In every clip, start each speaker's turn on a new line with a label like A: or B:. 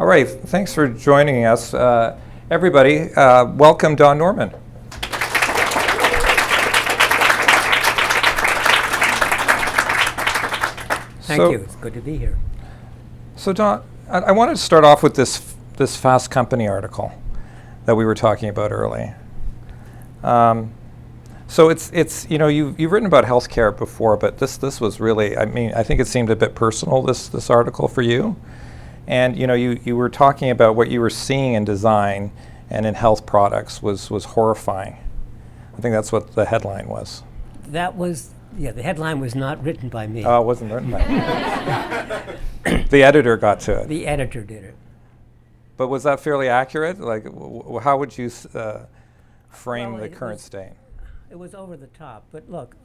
A: All right, thanks for joining us. Everybody, welcome Don Norman.
B: Thank you, it's good to be here.
A: So Don, I wanted to start off with this Fast Company article that we were talking about earlier. So it's you know, you've written about healthcare before, but this was really, I mean, I think it seemed a bit personal, this article for you. And you know, you were talking about what you were seeing in design and in health products was horrifying. I think that's what the headline was.
B: That was, yeah, the headline was not written by me.
A: Oh, it wasn't written by me. The editor got to it.
B: The editor did it.
A: But was that fairly accurate? Like, how would you frame the current state?
B: It was over the top, but look,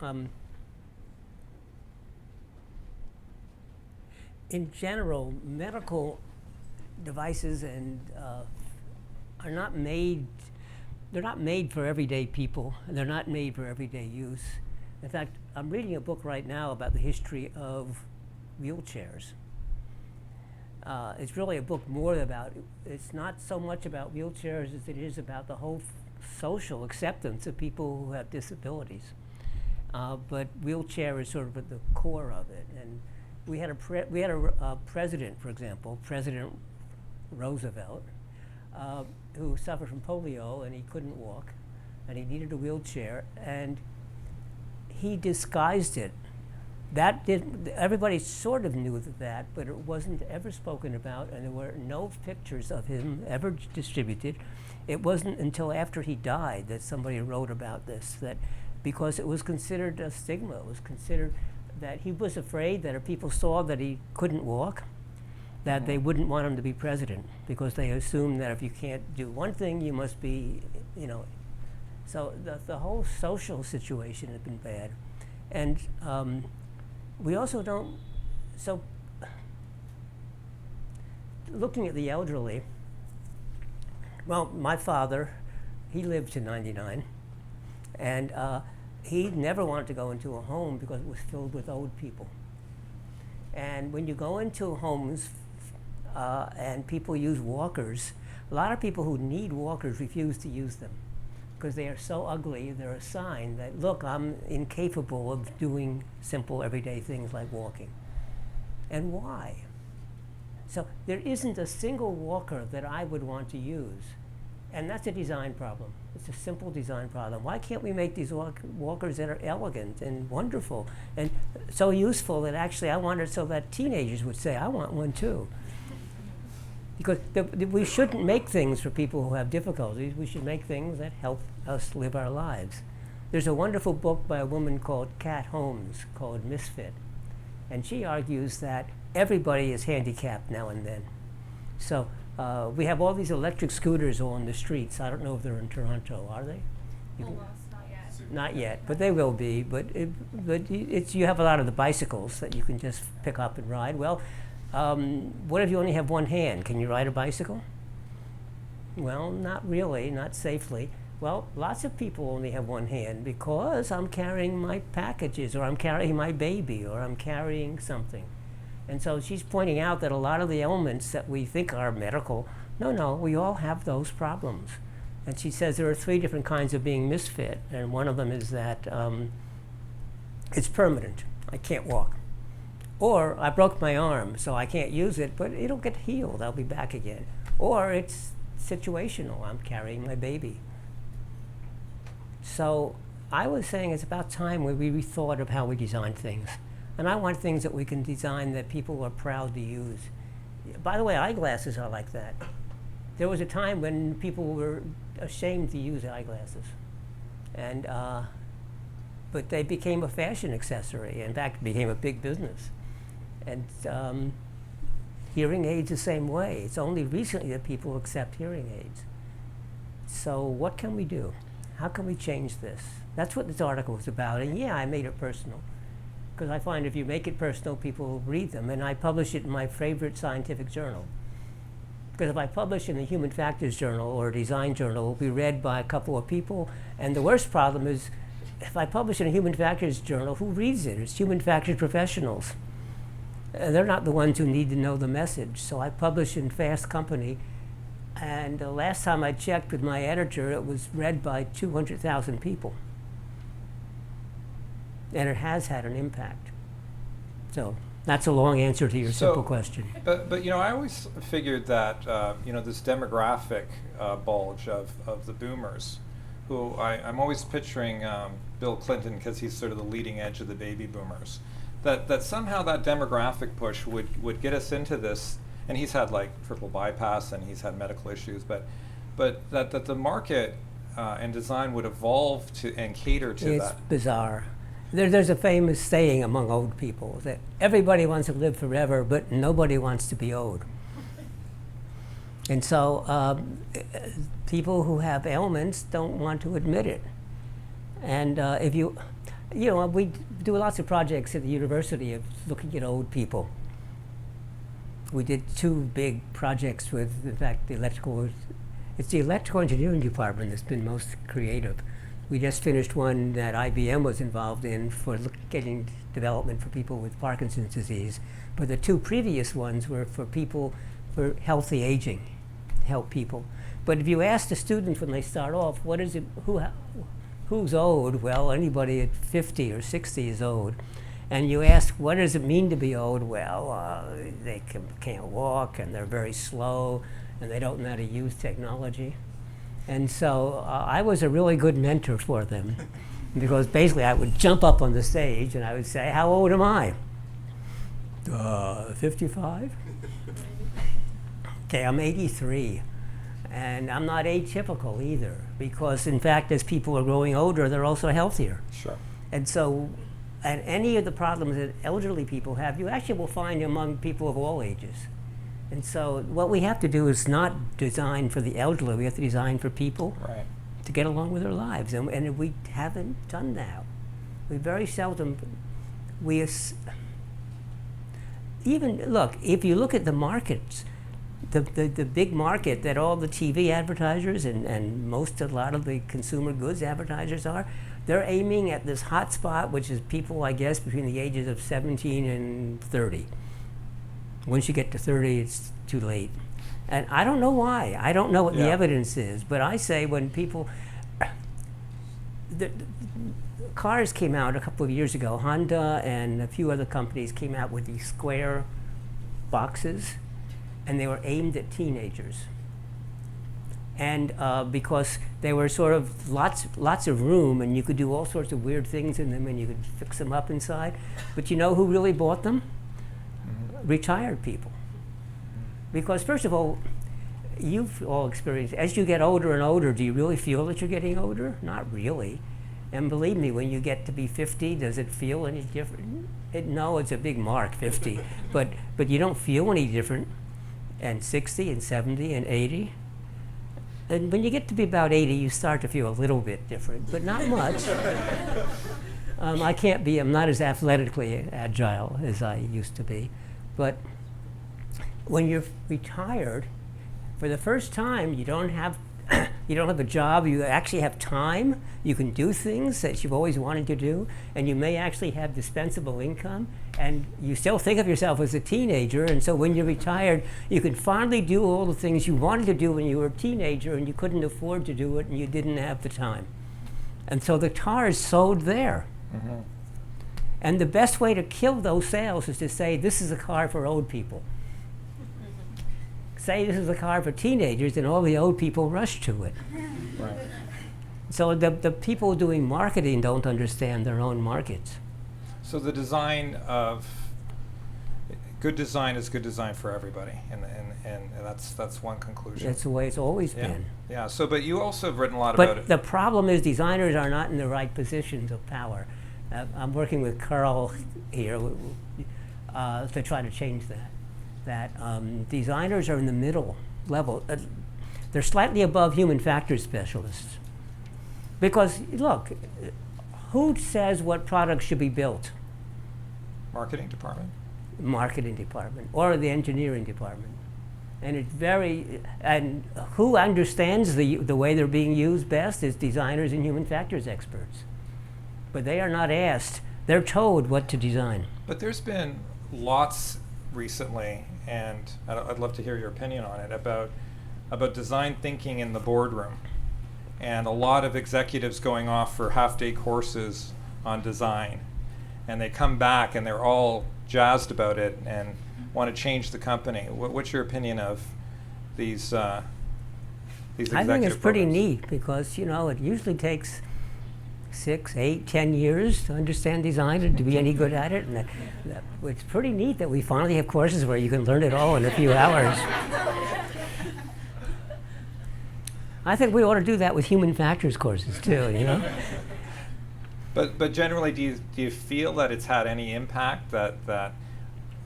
B: in general, medical devices and are not made. They're not made for everyday people, and they're not made for everyday use. In fact, I'm reading a book right now about the history of wheelchairs. It's really a book more about, it's not so much about wheelchairs as it is about the whole social acceptance of people who have disabilities. But wheelchair is sort of at the core of it. And we had a president, for example, President Roosevelt, who suffered from polio and he couldn't walk and he needed a wheelchair, and he disguised it. Everybody sort of knew that, but it wasn't ever spoken about, and there were no pictures of him ever distributed. It wasn't until after he died that somebody wrote about this, that because it was considered a stigma. It was considered that he was afraid that if people saw that he couldn't walk, that they wouldn't want him to be president, because they assumed that if you can't do one thing, you must be, you know. So the whole social situation had been bad. And we also don't, so looking at the elderly, well, my father, he lived to 99, and he never wanted to go into a home because it was filled with old people. And when you go into homes and people use walkers, a lot of people who need walkers refuse to use them because they are so ugly. They're a sign that, look, I'm incapable of doing simple everyday things like walking. And why? So there isn't a single walker that I would want to use. And that's a design problem. It's a simple design problem. Why can't we make these walkers that are elegant and wonderful and so useful that actually I want it so that teenagers would say, I want one too. Because we shouldn't make things for people who have difficulties. We should make things that help us live our lives. There's a wonderful book by a woman called Kat Holmes called Misfit. And she argues that everybody is handicapped now and then. So we have all these electric scooters on the streets. I don't know if they're in Toronto, are they?
C: Almost, not yet.
B: Not yet, but they will be. But you have a lot of the bicycles that you can just pick up and ride. Well, what if you only have one hand? Can you ride a bicycle? Well, not really, not safely. Well, lots of people only have one hand because I'm carrying my packages, or I'm carrying my baby, or I'm carrying something. And so she's pointing out that a lot of the ailments that we think are medical, no, we all have those problems. And she says there are 3 different kinds of being misfit, and one of them is that it's permanent. I can't walk. Or I broke my arm, so I can't use it, but it'll get healed. I'll be back again. Or it's situational. I'm carrying my baby. So I was saying it's about time we rethought of how we design things. And I want things that we can design that people are proud to use. By the way, eyeglasses are like that. There was a time when people were ashamed to use eyeglasses. And, but they became a fashion accessory. In fact, became a big business. And hearing aids the same way. It's only recently that people accept hearing aids. So what can we do? How can we change this? That's what this article was about. And yeah, I made it personal. Because I find if you make it personal, people will read them. And I publish it in my favorite scientific journal. Because if I publish in the Human Factors Journal or a Design Journal, it will be read by a couple of people. And the worst problem is, if I publish in a Human Factors Journal, who reads it? It's human factors professionals. they're not the ones who need to know the message. So I publish in Fast Company, and the last time I checked with my editor, it was read by 200,000 people. And it has had an impact. So that's a long answer to your simple question.
A: But you know, I always figured that you know, this demographic bulge of the boomers, who I'm always picturing Bill Clinton, because he's sort of the leading edge of the baby boomers, that somehow that demographic push would get us into this, and he's had like triple bypass and he's had medical issues, but that the market and design would evolve to and cater to that.
B: It's bizarre. There's a famous saying among old people that everybody wants to live forever, but nobody wants to be old. And so people who have ailments don't want to admit it. And if you know, we do lots of projects at the university of looking at old people. We did 2 big projects with, in fact, it's the electrical engineering department that's been most creative. We just finished one that IBM was involved in for getting development for people with Parkinson's disease. But the 2 previous ones were for people for healthy aging, help people. But if you ask the students when they start off, what is it, who's old? Well, anybody at 50 or 60 is old. And you ask, what does it mean to be old? Well, they can't walk, and they're very slow, and they don't know how to use technology. And so I was a really good mentor for them, because basically I would jump up on the stage and I would say, how old am I? 55? Okay, I'm 83. And I'm not atypical either, because in fact, as people are growing older, they're also healthier.
A: Sure.
B: And so, and any of the problems that elderly people have, you actually will find among people of all ages. And so what we have to do is not design for the elderly, we have to design for people to get along with their lives. And we haven't done that. We very seldom, even, look, if you look at the markets, the big market that all the TV advertisers and a lot of the consumer goods advertisers are, they're aiming at this hot spot, which is people, I guess, between the ages of 17 and 30. Once you get to 30, it's too late. And I don't know why. I don't know what the evidence is, but I say when people, the cars came out a couple of years ago, Honda and a few other companies came out with these square boxes, and they were aimed at teenagers. And because they were sort of lots of room, and you could do all sorts of weird things in them, and you could fix them up inside. But you know who really bought them? Retired people. Because first of all, you've all experienced, as you get older and older, do you really feel that you're getting older? Not really. And believe me, when you get to be 50, does it feel any different? No, it's a big mark, 50. but you don't feel any different. And 60 and 70 and 80. And when you get to be about 80, you start to feel a little bit different, but not much. I'm not as athletically agile as I used to be. But when you're retired, for the first time, you don't have a job. You actually have time. You can do things that you've always wanted to do, and you may actually have dispensable income. And you still think of yourself as a teenager. And so when you're retired, you can finally do all the things you wanted to do when you were a teenager, and you couldn't afford to do it, and you didn't have the time. And so the car is sold there. Mm-hmm. And the best way to kill those sales is to say, this is a car for old people. Say this is a car for teenagers, and all the old people rush to it. Right. So the people doing marketing don't understand their own markets.
A: So the design of, good design is good design for everybody, and that's one conclusion.
B: That's the way it's always been.
A: Yeah, so but you also have written a lot about it.
B: But the problem is designers are not in the right positions of power. I'm working with Carl here to try to change that. Designers are in the middle level. They're slightly above human factors specialists. Because, look, who says what products should be built?
A: Marketing department.
B: Marketing department, or the engineering department. And who understands the way they're being used best is designers and human factors experts. But they are not asked, they're told what to design.
A: But there's been lots recently, and I'd love to hear your opinion on it, about design thinking in the boardroom, and a lot of executives going off for half-day courses on design, and they come back and they're all jazzed about it and want to change the company. What's your opinion of these executive
B: I think it's pretty
A: programs?
B: neat because, it usually takes 6, 8, 10 years to understand design and to be any good at it. And it's pretty neat that we finally have courses where you can learn it all in a few hours. I think we ought to do that with human factors courses too,
A: But generally, do you feel that it's had any impact that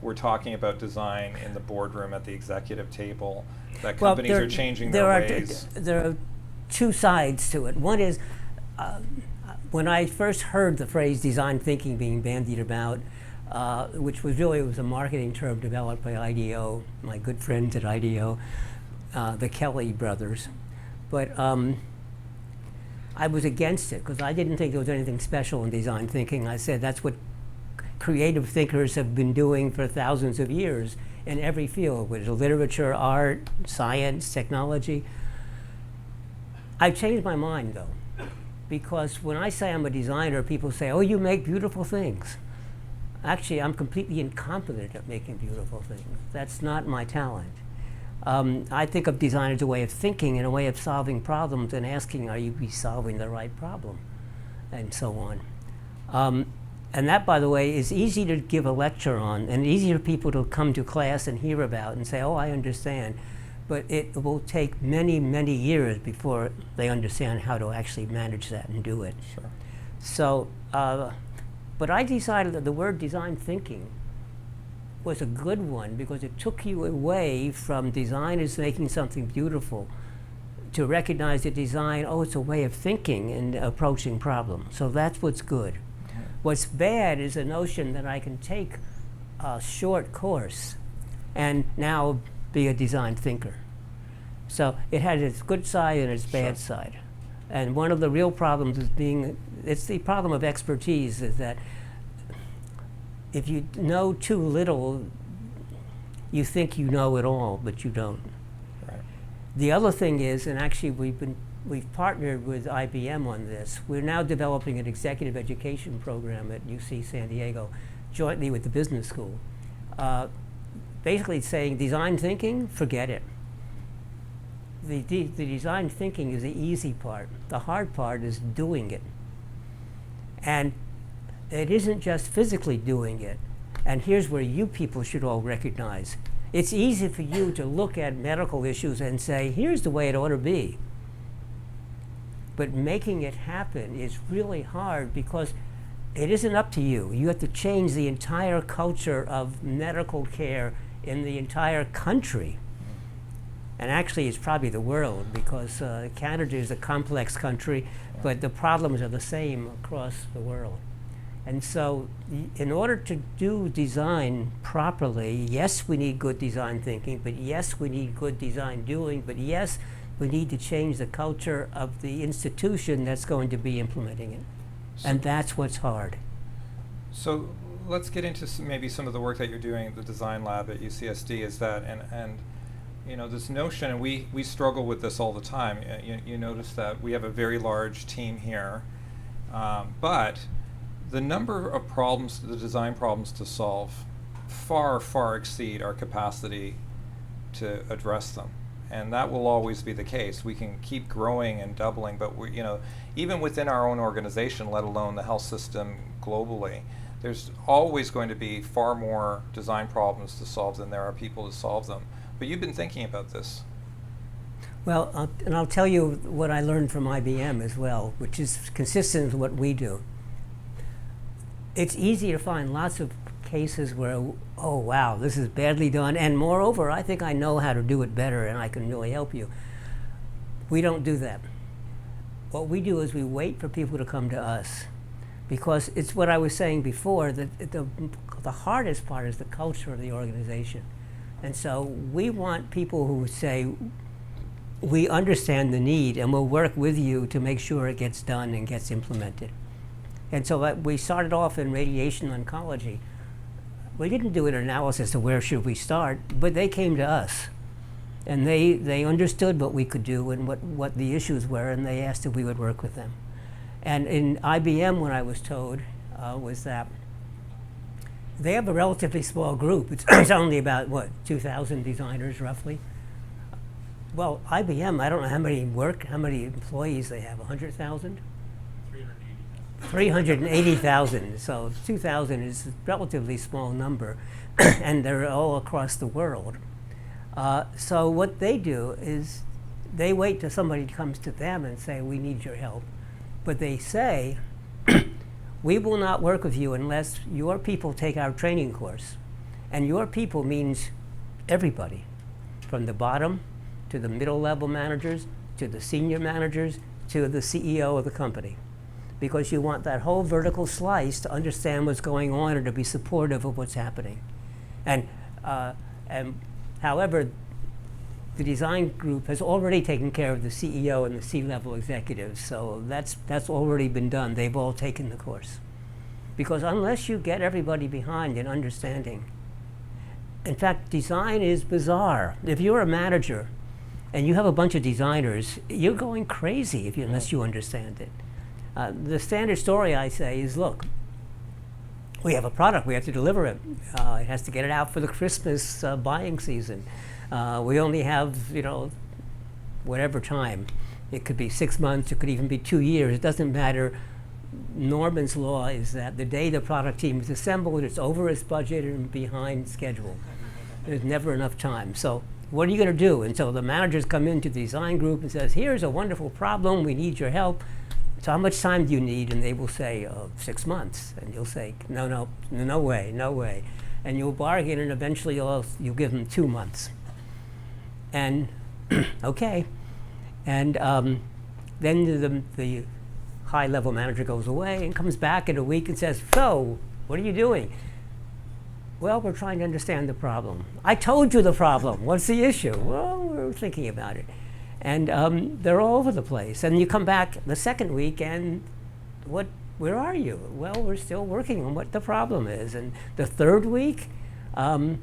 A: we're talking about design in the boardroom at the executive table, that companies are changing their ways?
B: There are two sides to it. One is, when I first heard the phrase design thinking being bandied about, which was a marketing term developed by IDEO, my good friends at IDEO, the Kelly brothers. But I was against it because I didn't think there was anything special in design thinking. I said that's what creative thinkers have been doing for thousands of years in every field, whether it's literature, art, science, technology. I've changed my mind though, because when I say I'm a designer, people say, oh, you make beautiful things. Actually, I'm completely incompetent at making beautiful things. That's not my talent. I think of design as a way of thinking and a way of solving problems and asking, are you solving the right problem? And so on. And that, by the way, is easy to give a lecture on and easy for people to come to class and hear about and say, oh, I understand. But it will take many, many years before they understand how to actually manage that and do it.
A: Sure.
B: So, but I decided that the word design thinking was a good one because it took you away from design as making something beautiful to recognize that design, oh, it's a way of thinking and approaching problems. So that's what's good. What's bad is the notion that I can take a short course and now be a design thinker. So it has its good side and its bad side. And one of the real problems is it's the problem of expertise, is that if you know too little, you think you know it all, but you don't.
A: Right.
B: The other thing is, and actually we've partnered with IBM on this. We're now developing an executive education program at UC San Diego, jointly with the business school. Basically saying design thinking, forget it. The design thinking is the easy part. The hard part is doing it. And it isn't just physically doing it. And here's where you people should all recognize. It's easy for you to look at medical issues and say, here's the way it ought to be. But making it happen is really hard because it isn't up to you. You have to change the entire culture of medical care in the entire country. And actually, it's probably the world, because Canada is a complex country, but the problems are the same across the world. And so, in order to do design properly, yes, we need good design thinking, but yes, we need good design doing, but yes, we need to change the culture of the institution that's going to be implementing it. And that's what's hard.
A: So let's get into maybe some of the work that you're doing at the design lab at UCSD. Is that, and this notion, and we struggle with this all the time. You notice that we have a very large team here, but the number of problems, the design problems to solve, far, far exceed our capacity to address them. And that will always be the case. We can keep growing and doubling, but even within our own organization, let alone the health system globally, there's always going to be far more design problems to solve than there are people to solve them. But you've been thinking about this.
B: Well, and I'll tell you what I learned from IBM as well, which is consistent with what we do. It's easy to find lots of cases where, oh wow, this is badly done, and moreover, I think I know how to do it better and I can really help you. We don't do that. What we do is we wait for people to come to us, because it's what I was saying before, that the hardest part is the culture of the organization. And so we want people who say, we understand the need and we'll work with you to make sure it gets done and gets implemented. And so we started off in radiation oncology. we didn't do an analysis of where should we start, but they came to us. And they understood what we could do and what the issues were, and they asked if we would work with them. And in IBM, what I was told was that they have a relatively small group. It's only about, 2,000 designers roughly. Well, IBM, I don't know how many employees they have, 100,000? 380,000. So 2,000 is a relatively small number, and they're all across the world. So what they do is they wait till somebody comes to them and say, we need your help. But they say, we will not work with you unless your people take our training course. And your people means everybody, from the bottom to the middle level managers, to the senior managers, to the CEO of the company. Because you want that whole vertical slice to understand what's going on and to be supportive of what's happening. And however, the design group has already taken care of the CEO and the C-level executives, so that's already been done. They've all taken the course. Because unless you get everybody behind in understanding, in fact, design is bizarre. If you're a manager and you have a bunch of designers, you're going crazy unless you understand it. The standard story, I say, is, look, we have a product, we have to deliver it. It has to get it out for the Christmas buying season. We only have, whatever time. It could be 6 months, it could even be 2 years, it doesn't matter. Norman's law is that the day the product team is assembled, it's over its budget and behind schedule. There's never enough time. So what are you going to do? And so the managers come into the design group and says, here's a wonderful problem, we need your help. So how much time do you need? And they will say, 6 months. And you'll say, no way. And you'll bargain, and eventually you'll give them 2 months. And okay. And then the high-level manager goes away and comes back in a week and says, so, what are you doing? Well, we're trying to understand the problem. I told you the problem. What's the issue? Well, we're thinking about it. And they're all over the place. And you come back the second week, and where are you? Well, we're still working on what the problem is. And the third week, well,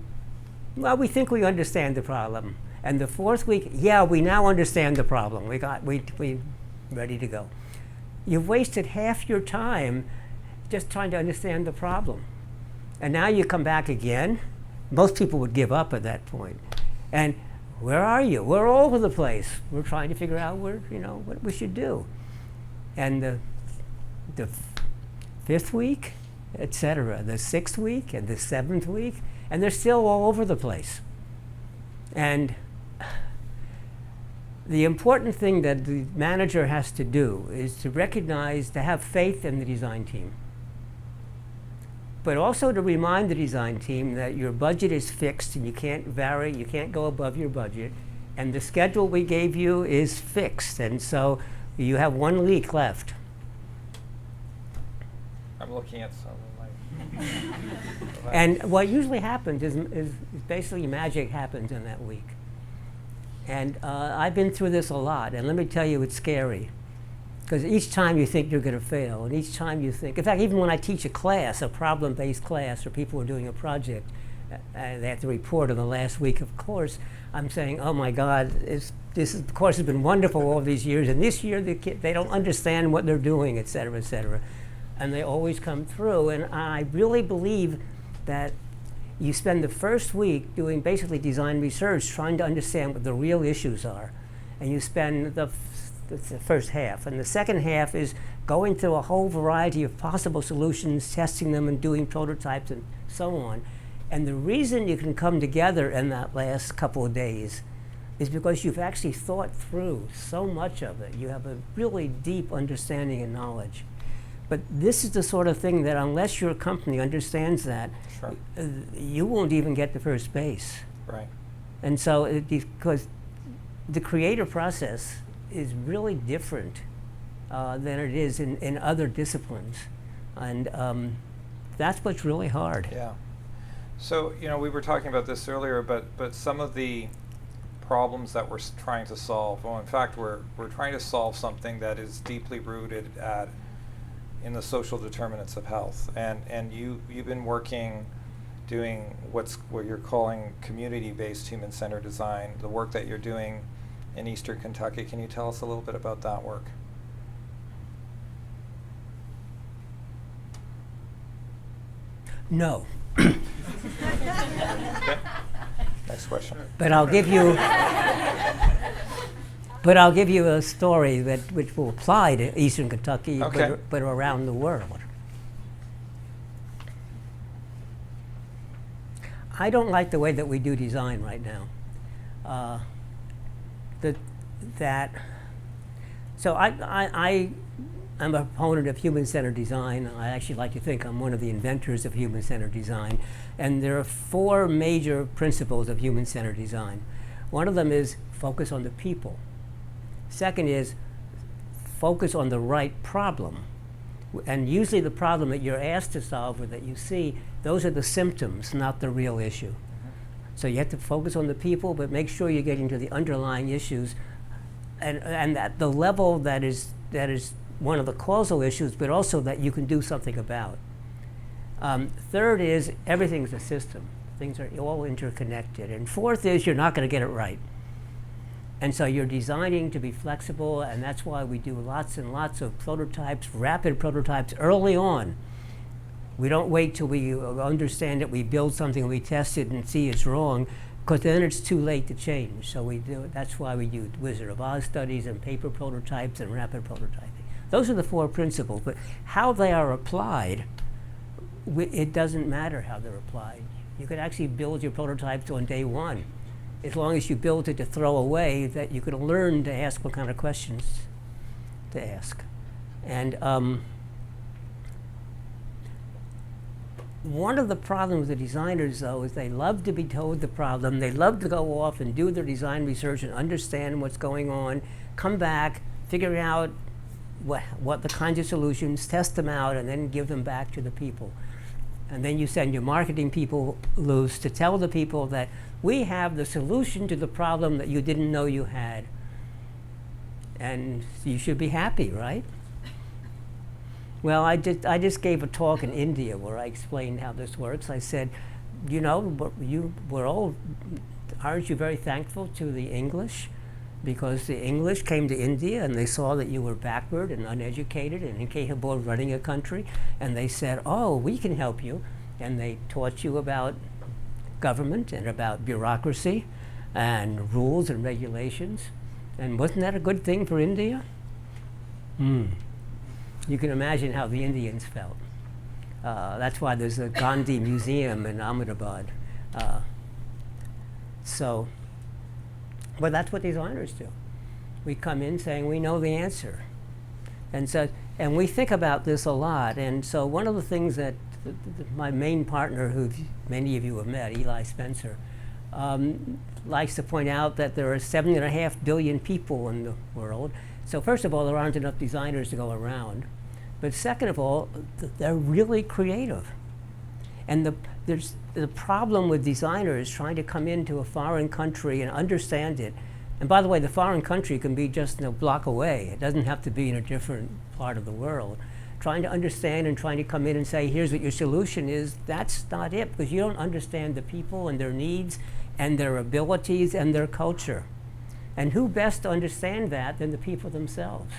B: we think we understand the problem. And the fourth week, yeah, we now understand the problem. We ready to go. You've wasted half your time just trying to understand the problem. And now you come back again. Most people would give up at that point. And where are you? We're all over the place. We're trying to figure out what we should do. And the fifth week, et cetera, the sixth week and the seventh week, and they're still all over the place. And the important thing that the manager has to do is to recognize, to have faith in the design team. But also to remind the design team that your budget is fixed and you can't vary, you can't go above your budget, and the schedule we gave you is fixed, and so you have 1 week left.
A: I'm looking at some of my...
B: And what usually happens is basically magic happens in that week. And I've been through this a lot, and let me tell you, it's scary. Because each time you think you're going to fail, and each time you think, in fact, even when I teach a class, a problem-based class, or people are doing a project, and they have to report on the last week of course, I'm saying, oh my God, this course has been wonderful all these years, and this year they don't understand what they're doing, et cetera, et cetera. And they always come through, and I really believe that you spend the first week doing basically design research, trying to understand what the real issues are, and you spend the first half. And the second half is going through a whole variety of possible solutions, testing them and doing prototypes and so on. And the reason you can come together in that last couple of days is because you've actually thought through so much of it. You have a really deep understanding and knowledge. But this is the sort of thing that unless your company understands that,
A: Sure.
B: You won't even get to first base.
A: Right.
B: And so, because the creative process is really different than it is in other disciplines. And that's what's really hard.
A: Yeah. So, we were talking about this earlier, but some of the problems that we're trying to solve, well, in fact, we're trying to solve something that is deeply rooted in the social determinants of health. And you've been working doing what you're calling community-based human-centered design, the work that you're doing in Eastern Kentucky. Can you tell us a little bit about that work?
B: No.
A: Okay. Next question.
B: But I'll give you a story which will apply to Eastern Kentucky,
A: Okay.
B: but around the world. I don't like the way that we do design right now. So I'm a proponent of human-centered design. I actually like to think I'm one of the inventors of human-centered design. And there are 4 major principles of human-centered design. One of them is focus on the people. Second is focus on the right problem. And usually the problem that you're asked to solve or that you see, those are the symptoms, not the real issue. So you have to focus on the people, but make sure you're getting to the underlying issues and at the level that is one of the causal issues, but also that you can do something about. Third is everything's a system. Things are all interconnected. And fourth is you're not going to get it right. And so you're designing to be flexible, and that's why we do lots and lots of prototypes, rapid prototypes early on. We don't wait till we understand it, we build something, we test it and see it's wrong, because then it's too late to change. So we do. That's why we do Wizard of Oz studies and paper prototypes and rapid prototyping. Those are the 4 principles, but how they are applied, it doesn't matter how they're applied. You could actually build your prototypes on day 1. As long as you build it to throw away, that you could learn to ask what kind of questions to ask. And one of the problems with the designers, though, is they love to be told the problem. They love to go off and do their design research and understand what's going on, come back, figure out what the kinds of solutions, test them out, and then give them back to the people. And then you send your marketing people loose to tell the people that we have the solution to the problem that you didn't know you had. And you should be happy, right? Well, I just gave a talk in India where I explained how this works. I said, you know, aren't you very thankful to the English? Because the English came to India and they saw that you were backward and uneducated and incapable of running a country, and they said, oh, we can help you. And they taught you about government and about bureaucracy and rules and regulations. And wasn't that a good thing for India? You can imagine how the Indians felt. That's why there's a Gandhi Museum in Ahmedabad. But that's what designers do. We come in saying we know the answer. And we think about this a lot. And so one of the things that my main partner, who many of you have met, Eli Spencer, likes to point out that there are 7.5 billion people in the world. So first of all, there aren't enough designers to go around. But second of all, they're really creative. And the problem with designers trying to come into a foreign country and understand it. And by the way, the foreign country can be just a block away. It doesn't have to be in a different part of the world. Trying to understand and trying to come in and say, here's what your solution is, that's not it, because you don't understand the people and their needs and their abilities and their culture. And who best to understand that than the people themselves?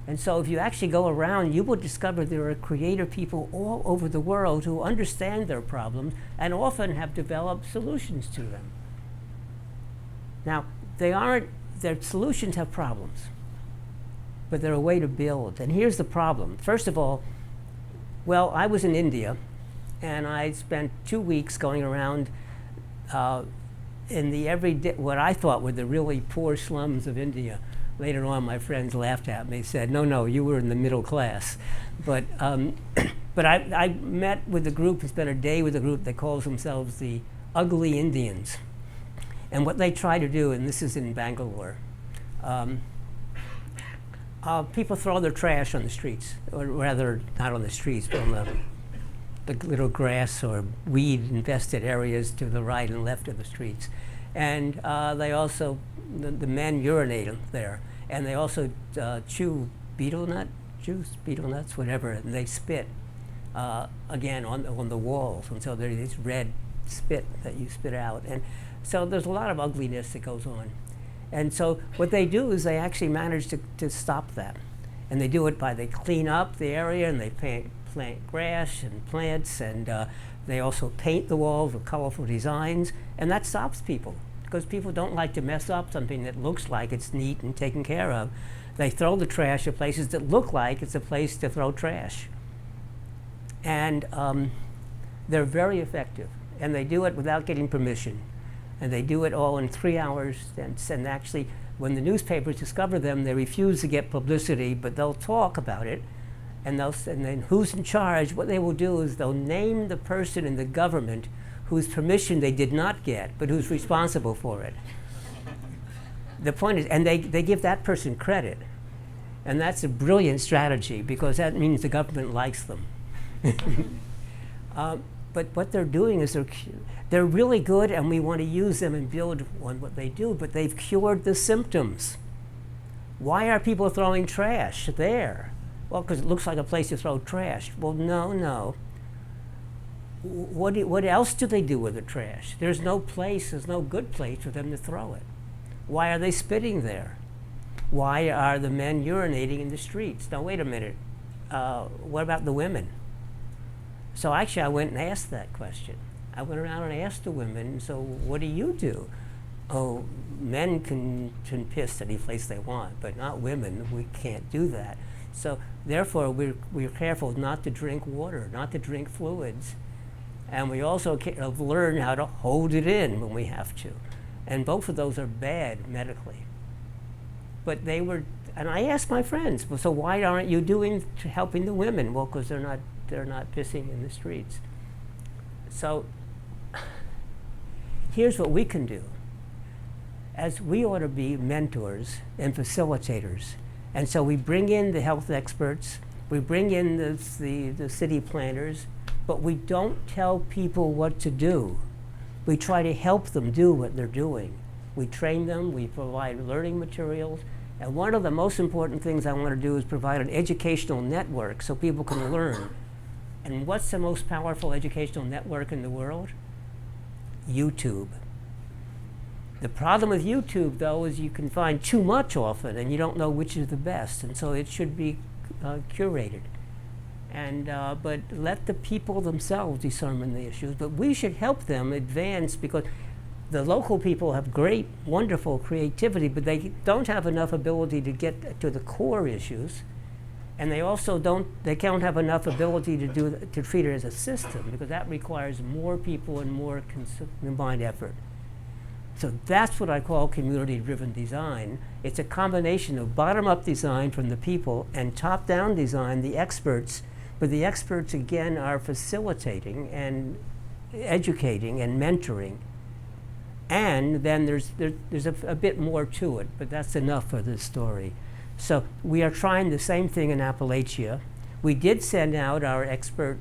B: And so if you actually go around, you will discover there are creative people all over the world who understand their problems and often have developed solutions to them. Now, their solutions have problems, but they're a way to build. And here's the problem. First of all, well, I was in India, and I spent 2 weeks going around in the everyday, what I thought were the really poor slums of India. Later on, my friends laughed at me, said, no, you were in the middle class. But I met with a group, spent a day with a group that calls themselves the Ugly Indians. And what they try to do, and this is in Bangalore, people throw their trash on the streets, or rather, not on the streets, but on the little grass or weed-infested areas to the right and left of the streets. And they also, the men urinate there. And they also chew betel nuts, whatever, and they spit again, on the walls. And so there's this red spit that you spit out. And so there's a lot of ugliness that goes on. And so what they do is they actually manage to stop that. And they do it by they clean up the area and they plant grass and plants, and they also paint the walls with colorful designs, and that stops people because people don't like to mess up something that looks like it's neat and taken care of. They throw the trash at places that look like it's a place to throw trash. And they're very effective, and they do it without getting permission. And they do it all in 3 hours, and actually, when the newspapers discover them, they refuse to get publicity, but they'll talk about it, and then who's in charge? What they will do is they'll name the person in the government whose permission they did not get, but who's responsible for it. The point is, and they give that person credit, and that's a brilliant strategy because that means the government likes them. But what they're doing is they're really good, and we want to use them and build on what they do, but they've cured the symptoms. Why are people throwing trash there? Well, because it looks like a place to throw trash. Well, no. What else do they do with the trash? There's no good place for them to throw it. Why are they spitting there? Why are the men urinating in the streets? Now, wait a minute. What about the women? So actually, I went and asked that question. I went around and asked the women, so what do you do? Oh, men can piss any place they want, but not women. We can't do that. So therefore, we're careful not to drink water, not to drink fluids. And we also learn how to hold it in when we have to. And both of those are bad medically. But and I asked my friends, well, so why aren't you helping the women? Well, because they're not pissing in the streets. So here's what we can do. As we ought to be mentors and facilitators. And so we bring in the health experts, we bring in the city planners, but we don't tell people what to do. We try to help them do what they're doing. We train them, we provide learning materials, and one of the most important things I want to do is provide an educational network so people can learn. And what's the most powerful educational network in the world? YouTube. The problem with YouTube, though, is you can find too much often, and you don't know which is the best, and so it should be curated. And but let the people themselves determine the issues, but we should help them advance because the local people have great, wonderful creativity, but they don't have enough ability to get to the core issues, and they also don't have enough ability to treat it as a system because that requires more people and more combined effort. So that's what I call community-driven design. It's a combination of bottom-up design from the people and top-down design, the experts, but the experts, again, are facilitating and educating and mentoring. And then there's a bit more to it, but that's enough for this story. So we are trying the same thing in Appalachia. We did send out our expert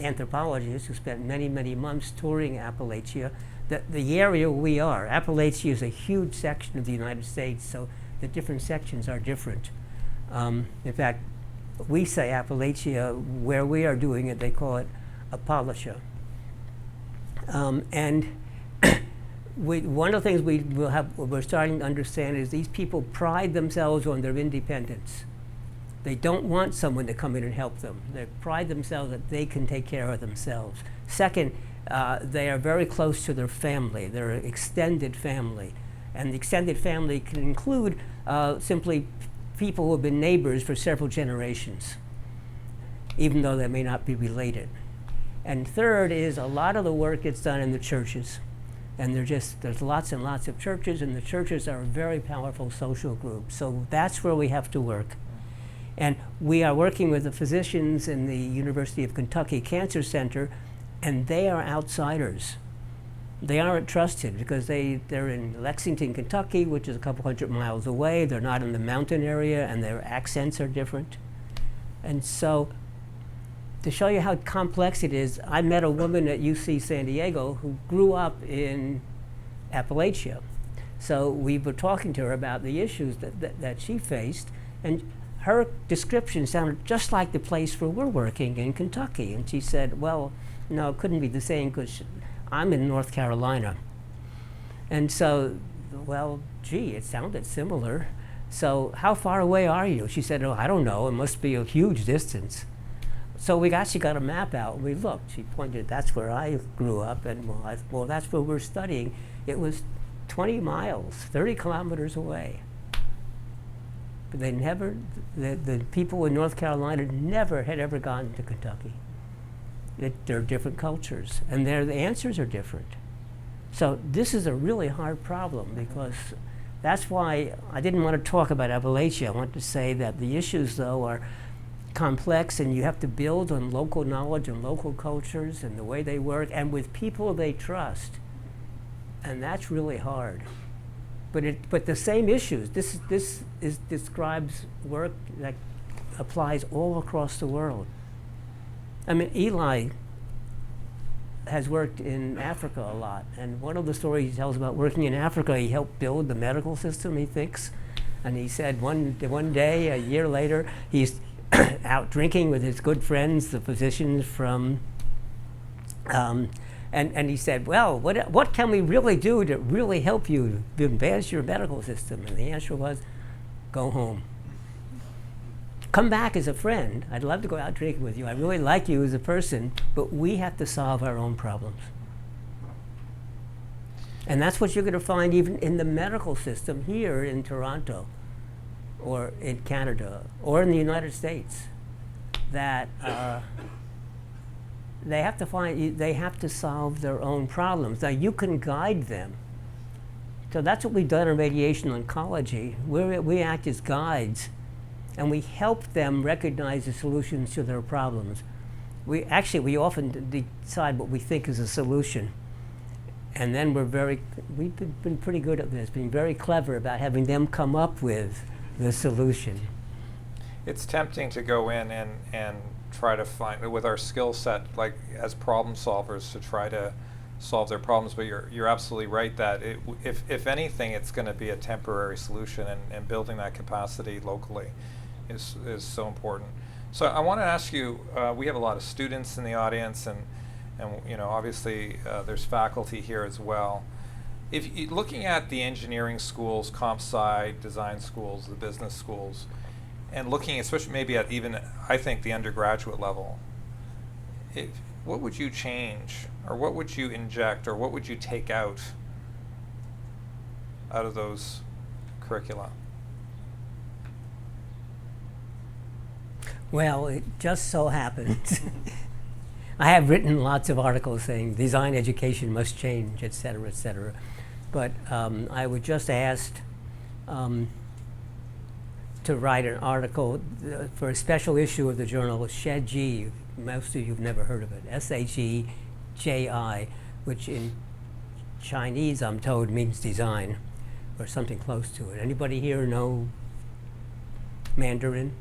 B: anthropologists who spent many, many months touring Appalachia. The area we are, Appalachia is a huge section of the United States, so the different sections are different. In fact, we say Appalachia, where we are doing it, they call it Appalachia. And one of the things we're starting to understand is these people pride themselves on their independence. They don't want someone to come in and help them. They pride themselves that they can take care of themselves. Second, they are very close to their family, their extended family. And the extended family can include simply people who have been neighbors for several generations, even though they may not be related. And third is a lot of the work gets done in the churches. And there's lots and lots of churches, and the churches are a very powerful social group. So that's where we have to work. And we are working with the physicians in the University of Kentucky Cancer Center, and they are outsiders. They aren't trusted because they're in Lexington, Kentucky, which is a couple hundred miles away. They're not in the mountain area, and their accents are different. And so to show you how complex it is, I met a woman at UC San Diego who grew up in Appalachia. So we were talking to her about the issues that she faced, and her description sounded just like the place where we're working in Kentucky. And she said, well, no, it couldn't be the same because I'm in North Carolina. And so, well, gee, it sounded similar. So how far away are you? She said, oh, I don't know. It must be a huge distance. So we actually got a map out and we looked. She pointed, that's where I grew up. And well, that's where we're studying. It was 20 miles, 30 kilometers away. But they never, the people in North Carolina never had ever gone to Kentucky. They're different cultures, and the answers are different. So this is a really hard problem, because that's why I didn't want to talk about Appalachia. I want to say that the issues, though, are complex, and you have to build on local knowledge and local cultures and the way they work, and with people they trust. And that's really hard. But the same issues. This describes work that applies all across the world. I mean, Eli has worked in Africa a lot, and one of the stories he tells about working in Africa, he helped build the medical system, he thinks. And he said one day, a year later, he's out drinking with his good friends, the physicians from, and he said, well, what can we really do to really help you advance your medical system? And the answer was, go home. Come back as a friend. I'd love to go out drinking with you. I really like you as a person, but we have to solve our own problems. And that's what you're going to find even in the medical system here in Toronto, or in Canada, or in the United States, that they have to solve their own problems. Now you can guide them. So that's what we've done in radiation oncology. We act as guides, and we help them recognize the solutions to their problems. We often decide what we think is a solution. And then we've been pretty good at this, being very clever about having them come up with the solution.
A: It's tempting to go in and try to find, with our skill set, like as problem solvers, to try to solve their problems, but you're absolutely right that if anything, it's going to be a temporary solution, and building that capacity locally is so important. So I want to ask you, we have a lot of students in the audience, and you know, obviously there's faculty here as well. If looking at the engineering schools, comp sci, design schools, the business schools, and looking especially maybe at even, I think, the undergraduate level, what would you change, or what would you inject, or what would you take out of those curricula?
B: Well, it just so happens. I have written lots of articles saying design education must change, et cetera, et cetera. But I was just asked to write an article for a special issue of the journal SHEJI. Most of you have never heard of it, SHEJI, which in Chinese, I'm told, means design, or something close to it. Anybody here know Mandarin?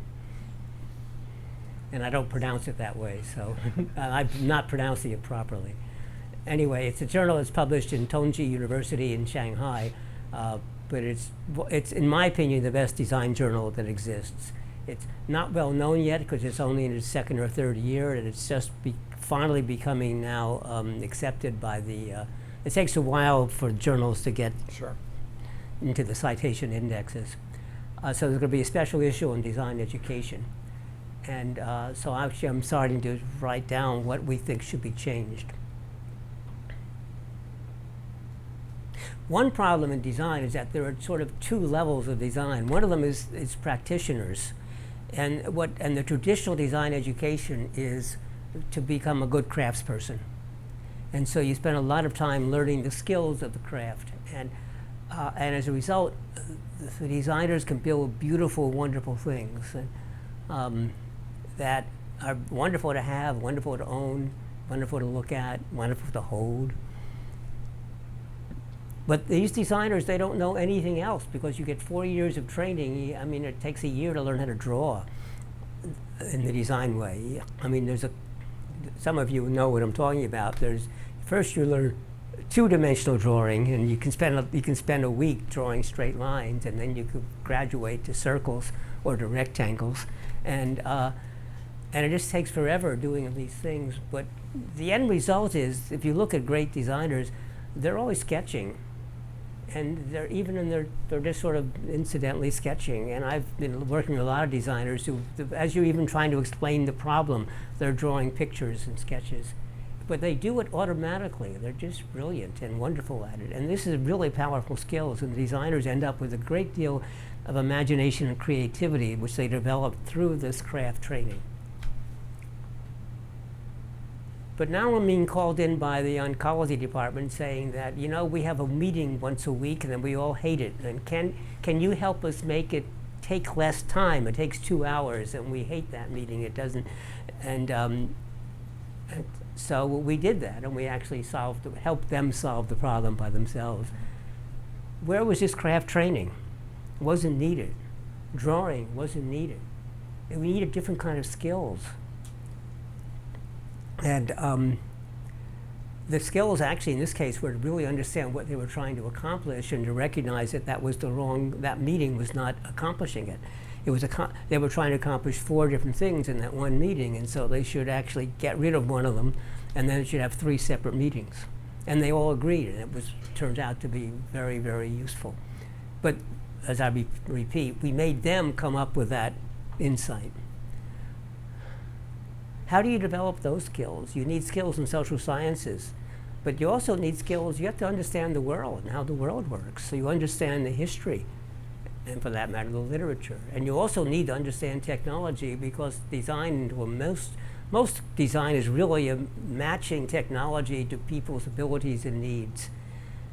B: And I don't pronounce it that way, so I'm not pronouncing it properly. Anyway, it's a journal that's published in Tongji University in Shanghai, but it's, in my opinion, the best design journal that exists. It's not well known yet because it's only in its second or third year, and it's just finally becoming now accepted by the, it takes a while for journals to get into the citation indexes. So there's going to be a special issue on design education. And so actually I'm starting to write down what we think should be changed. One problem in design is that there are sort of two levels of design. One of them is practitioners. And the traditional design education is to become a good craftsperson. And so you spend a lot of time learning the skills of the craft. And as a result, the designers can build beautiful, wonderful things. And, that are wonderful to have, wonderful to own, wonderful to look at, wonderful to hold. But these designers, they don't know anything else, because you get 4 years of training. I mean, it takes a year to learn how to draw in the design way. I mean, some of you know what I'm talking about. First you learn two-dimensional drawing, and you can spend a week drawing straight lines, and then you could graduate to circles or the rectangles, and it just takes forever doing these things. But the end result is, if you look at great designers, they're always sketching, and they're just sort of incidentally sketching. And I've been working with a lot of designers who, as you're even trying to explain the problem, they're drawing pictures and sketches. But they do it automatically. They're just brilliant and wonderful at it. And this is really powerful skills, and designers end up with a great deal of imagination and creativity, which they develop through this craft training. But now I'm being called in by the oncology department saying that, you know, we have a meeting once a week and then we all hate it. And can you help us make it take less time? It takes 2 hours and we hate that meeting. It doesn't. And so we did that, and we actually helped them solve the problem by themselves. Where was this craft training? It wasn't needed. Drawing wasn't needed. We needed different kind of skills. And the skills actually in this case were to really understand what they were trying to accomplish and to recognize that that meeting was not accomplishing it. It was they were trying to accomplish 4 different things in that one meeting, and so they should actually get rid of one of them, and then it should have 3 separate meetings. And they all agreed, and it turned out to be very, very useful. But as I repeat, we made them come up with that insight. How do you develop those skills? You need skills in social sciences, but you also need skills. You have to understand the world and how the world works, so you understand the history, and for that matter, the literature. And you also need to understand technology, because design, well, most design is really matching technology to people's abilities and needs.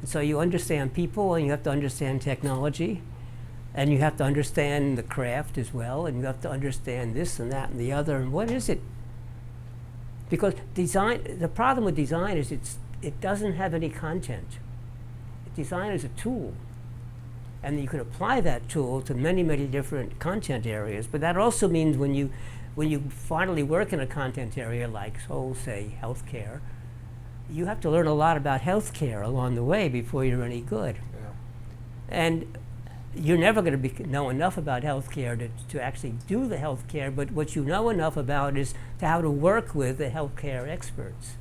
B: And so you understand people, and you have to understand technology, and you have to understand the craft as well, and you have to understand this and that and the other, and what is it? Because design, the problem with design is it doesn't have any content. Design is a tool, and you can apply that tool to many, many different content areas. But that also means when you finally work in a content area like, say, healthcare, you have to learn a lot about healthcare along the way before you're any good.
A: Yeah.
B: And you're never going to know enough about healthcare to actually do the healthcare, but what you know enough about is how to work with the healthcare experts.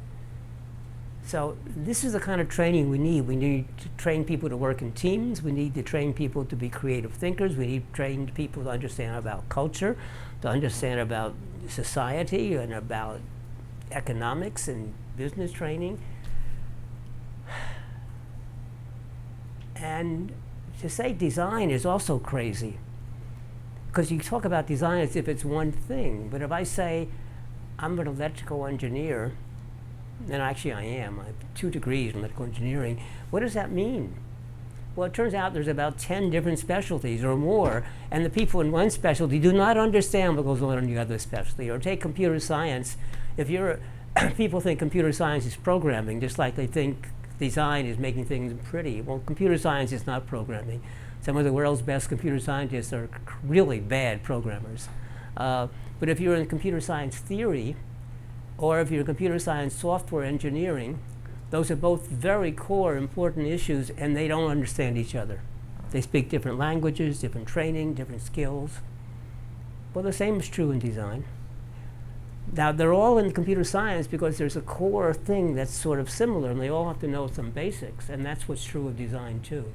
B: So this is the kind of training we need. We need to train people to work in teams. We need to train people to be creative thinkers. We need to train people to understand about culture, to understand about society and about economics and business training. And to say design is also crazy, because you talk about design as if it's one thing. But if I say I'm an electrical engineer, and actually I am, I have 2 degrees in electrical engineering, what does that mean? Well, it turns out there's about 10 different specialties or more, and the people in one specialty do not understand what goes on in the other specialty. Or take computer science. People think computer science is programming, just like they think design is making things pretty. Well, computer science is not programming. Some of the world's best computer scientists are really bad programmers. But if you're in computer science theory, or if you're in computer science software engineering, those are both very core important issues, and they don't understand each other. They speak different languages, different training, different skills. Well, the same is true in design. Now, they're all in computer science because there's a core thing that's sort of similar, and they all have to know some basics, and that's what's true of design too.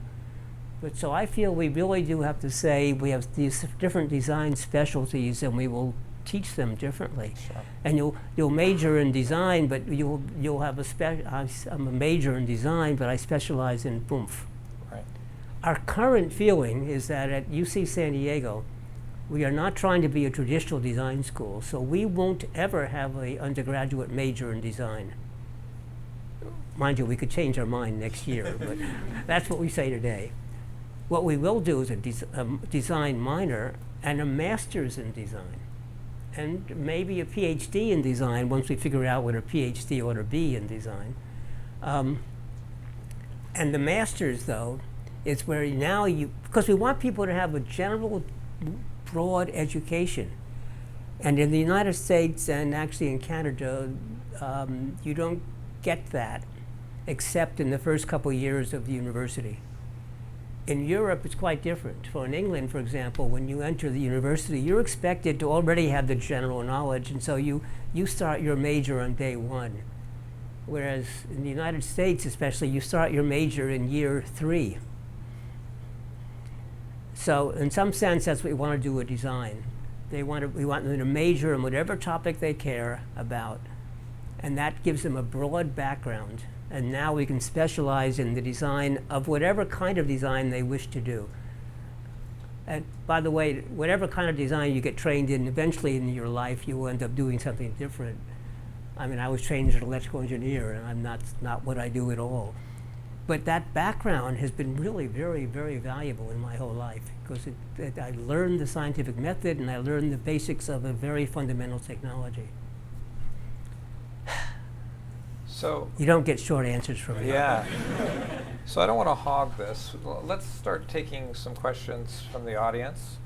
B: But so I feel we really do have to say we have these different design specialties, and we will teach them differently.
A: Sure.
B: And you'll major in design, but you'll have I'm a major in design, but I specialize in boomf.
A: Right.
B: Our current feeling is that at UC San Diego, we are not trying to be a traditional design school, so we won't ever have an undergraduate major in design. Mind you, we could change our mind next year, but that's what we say today. What we will do is a design minor and a master's in design, and maybe a PhD in design once we figure out what a PhD ought to be in design. And the master's, though, is where now because we want people to have a general, broad education. And in the United States and actually in Canada, you don't get that except in the first couple years of the university. In Europe, it's quite different. So in England, for example, when you enter the university, you're expected to already have the general knowledge, and so you start your major on day one. Whereas in the United States, especially, you start your major in year 3. So in some sense, that's what we want to do with design. We want them to major in whatever topic they care about, and that gives them a broad background. And now we can specialize in the design of whatever kind of design they wish to do. And by the way, whatever kind of design you get trained in, eventually in your life, you will end up doing something different. I mean, I was trained as an electrical engineer, and I'm not what I do at all. But that background has been really very, very valuable in my whole life, because I learned the scientific method, and I learned the basics of a very fundamental technology.
A: So
B: you don't get short answers from me.
A: yeah. So I don't want to hog this. Let's start taking some questions from the audience.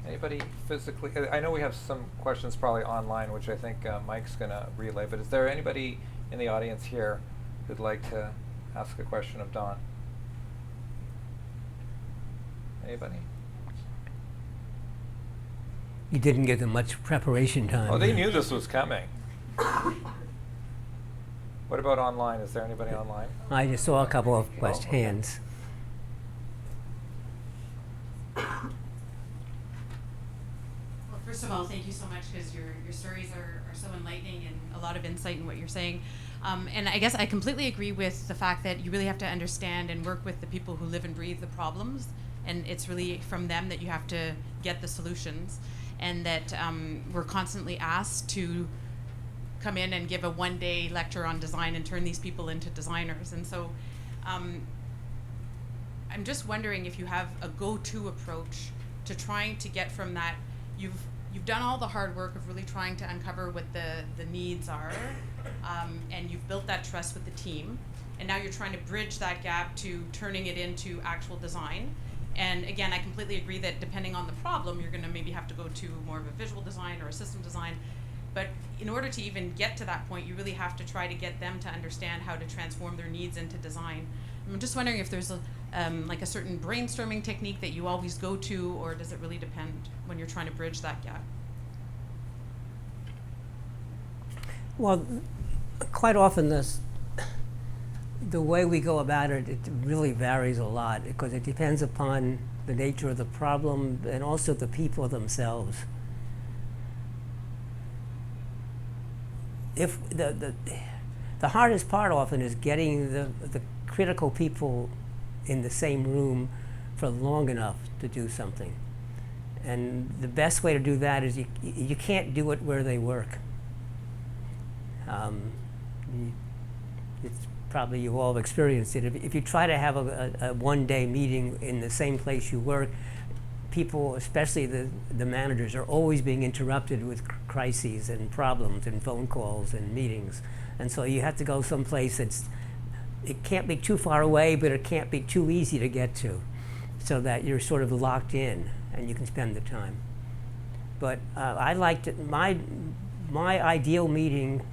A: Anybody physically? I know we have some questions probably online, which I think Mike's going to relay. But is there anybody in the audience here who'd like to ask a question of Don? Anybody?
B: You didn't give them much preparation time.
A: Oh, they knew this was coming. What about online? Is there anybody online?
B: I just saw a couple of hands.
D: Well, first of all, thank you so much, because your stories are so enlightening and a lot of insight in what you're saying. And I guess I completely agree with the fact that you really have to understand and work with the people who live and breathe the problems, and it's really from them that you have to get the solutions, and that we're constantly asked to come in and give a one-day lecture on design and turn these people into designers. And so I'm just wondering if you have a go-to approach to trying to get from that. You've done all the hard work of really trying to uncover what the needs are, and you've built that trust with the team, and now you're trying to bridge that gap to turning it into actual design. And again, I completely agree that depending on the problem, you're going to maybe have to go to more of a visual design or a system design. But in order to even get to that point, you really have to try to get them to understand how to transform their needs into design. I'm just wondering if there's like a certain brainstorming technique that you always go to, or does it really depend when you're trying to bridge that gap?
B: Well, quite often the way we go about it, it really varies a lot, because it depends upon the nature of the problem and also the people themselves. If the hardest part often is getting the critical people in the same room for long enough to do something. And the best way to do that is you can't do it where they work. It's probably you all have experienced it. If you try to have a one-day meeting in the same place you work, people, especially the managers, are always being interrupted with crises and problems and phone calls and meetings. And so you have to go someplace it can't be too far away, but it can't be too easy to get to, so that you're sort of locked in and you can spend the time. But I like to, my ideal meeting,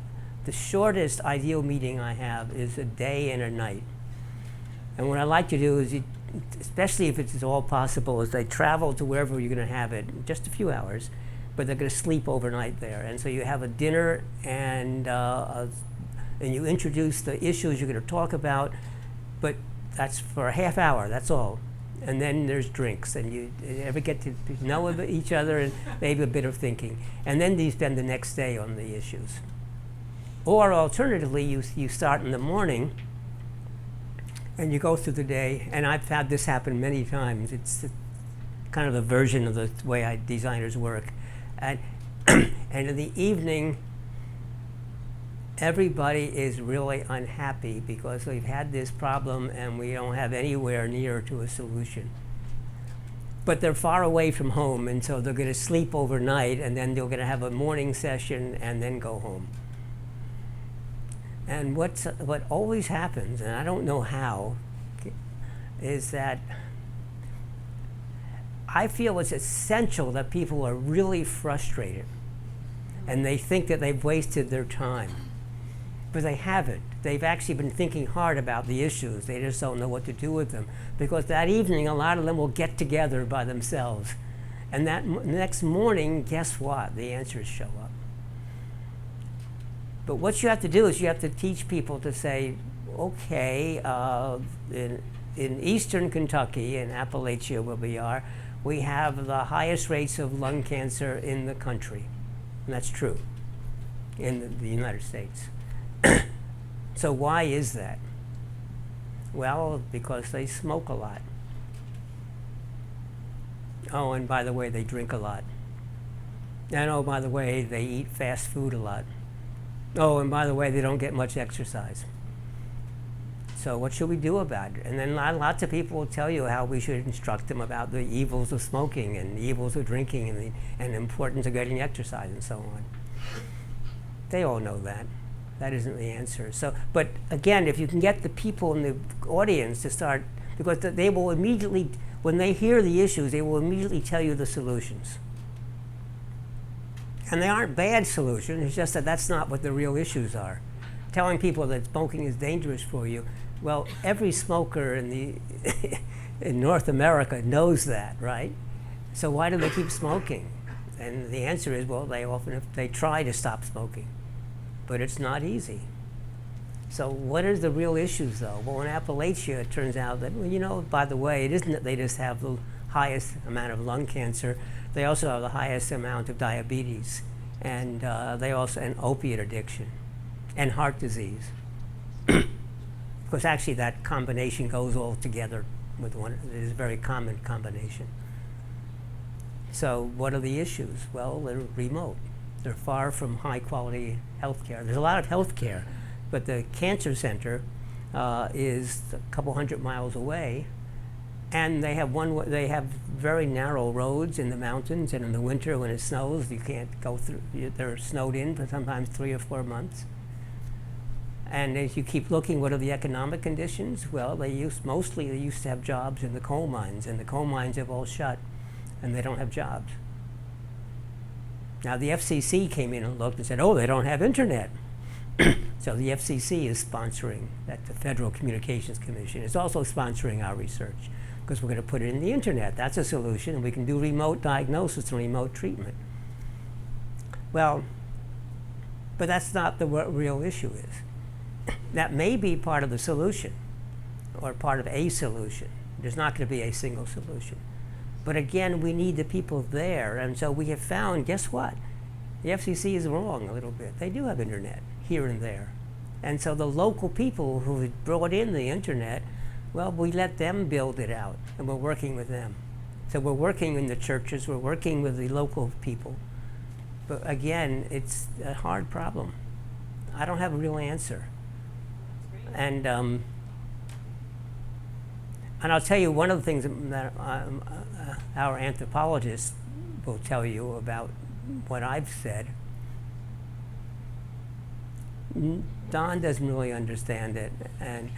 B: the shortest ideal meeting I have is a day and a night. And what I like to do is, especially if it's all possible, is they travel to wherever you're going to have it, just a few hours, but they're going to sleep overnight there. And so you have a dinner, and you introduce the issues you're going to talk about, but that's for a half hour, that's all. And then there's drinks, and you ever get to know each other, and maybe a bit of thinking. And then you spend the next day on the issues. Or alternatively, you start in the morning, and you go through the day, and I've had this happen many times. It's kind of a version of the way designers work. And in the evening, everybody is really unhappy because we've had this problem and we don't have anywhere near to a solution. But they're far away from home, and so they're going to sleep overnight, and then they're going to have a morning session and then go home. And what always happens, and I don't know how, is that I feel it's essential that people are really frustrated and they think that they've wasted their time. But they haven't. they've actually been thinking hard about the issues. They just don't know what to do with them. Because that evening, a lot of them will get together by themselves. And that next morning, guess what? The answers show up. But what you have to do is you have to teach people to say, okay, in eastern Kentucky, in Appalachia where we are, we have the highest rates of lung cancer in the country. And that's true in the United States. So why is that? Well, because they smoke a lot. Oh, and by the way, they drink a lot. And oh, by the way, they eat fast food a lot. Oh, and by the way, they don't get much exercise. So what should we do about it? And then lots of people will tell you how we should instruct them about the evils of smoking and the evils of drinking and the importance of getting exercise and so on. They all know that. That isn't the answer. So, but again, if you can get the people in the audience to start, because they will immediately, when they hear the issues, they will immediately tell you the solutions. And they aren't bad solutions, it's just that that's not what the real issues are. Telling people that smoking is dangerous for you, well, every smoker in North America knows that, right? So why do they keep smoking? And the answer is, well, they try to stop smoking, but it's not easy. So what are the real issues, though? Well, in Appalachia, it turns out that, well, you know, by the way, it isn't that they just have the highest amount of lung cancer, they also have the highest amount of diabetes, and they also an opiate addiction, and heart disease. Because actually that combination goes all together with one. It is a very common combination. So what are the issues? Well, they're remote. They're far from high quality health care. There's a lot of health care, but the cancer center is a couple hundred miles away, and they have very narrow roads in the mountains, and in the winter when it snows, you can't go through. They're snowed in for sometimes 3 or 4 months. And as you keep looking, what are the economic conditions? Well, they used to have jobs in the coal mines, and the coal mines have all shut, and they don't have jobs. Now the FCC came in and looked and said, oh, they don't have internet. So the FCC is sponsoring, that's the Federal Communications Commission, is also sponsoring our research, because we're going to put it in the internet. That's a solution, and we can do remote diagnosis and remote treatment. Well, but that's not the real issue is. That may be part of the solution, or part of a solution. There's not going to be a single solution. But again, we need the people there, and so we have found, guess what? The FCC is wrong a little bit. They do have internet here and there. And so the local people who brought in the internet, well, we let them build it out, and we're working with them. So we're working in the churches, we're working with the local people. But again, it's a hard problem. I don't have a real answer. And I'll tell you one of the things that our anthropologists will tell you about what I've said. Don doesn't really understand it, and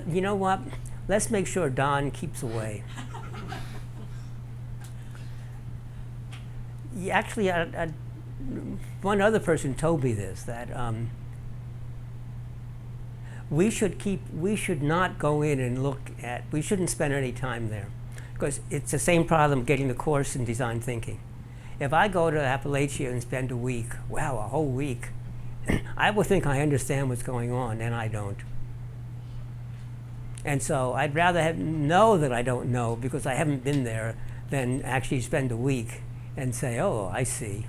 B: you know what? Let's make sure Don keeps away. Actually, one other person told me this, that we should not go in and we shouldn't spend any time there, because it's the same problem getting the course in design thinking. If I go to Appalachia and spend a week, wow, a whole week, I will think I understand what's going on, and I don't. And so I'd rather know that I don't know because I haven't been there than actually spend a week and say, oh, I see.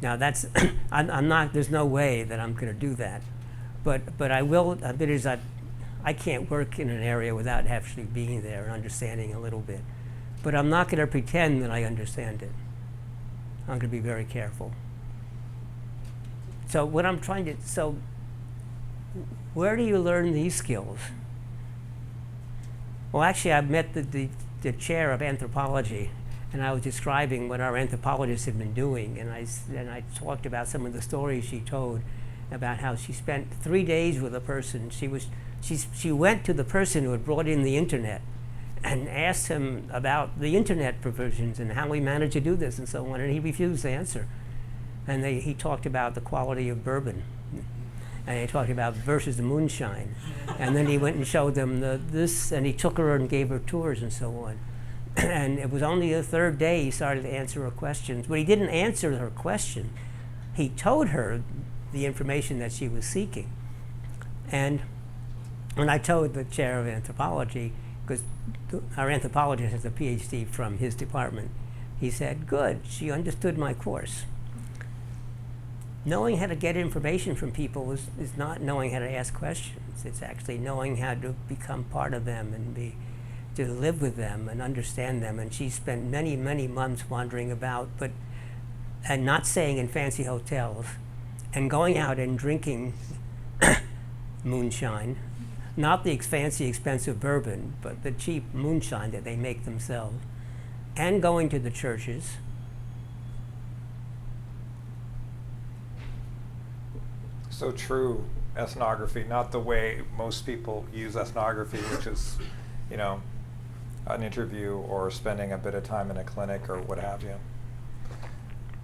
B: Now that's, I'm not, there's no way that I'm going to do that. But I will, I can't work in an area without actually being there and understanding a little bit. But I'm not going to pretend that I understand it. I'm going to be very careful. So what I'm trying to, so where do you learn these skills? Well, actually, I've met the chair of anthropology, and I was describing what our anthropologists have been doing, and I talked about some of the stories she told about how she spent 3 days with a person. She went to the person who had brought in the internet and asked him about the internet provisions and how we managed to do this and so on, and he refused to answer. and he talked about the quality of bourbon, and he talked about versus the moonshine, and then he went and showed them this, and he took her and gave her tours and so on. And it was only the third day he started to answer her questions, but he didn't answer her question. He told her the information that she was seeking. And when I told the chair of anthropology, because our anthropologist has a PhD from his department, he said, good, she understood my course. Knowing how to get information from people is not knowing how to ask questions. It's actually knowing how to become part of them and to live with them and understand them. And she spent many, many months wandering about, and not staying in fancy hotels, and going out and drinking moonshine, not the fancy, expensive bourbon, but the cheap moonshine that they make themselves, and going to the churches.
A: So true ethnography, not the way most people use ethnography, which is, an interview or spending a bit of time in a clinic or what have you.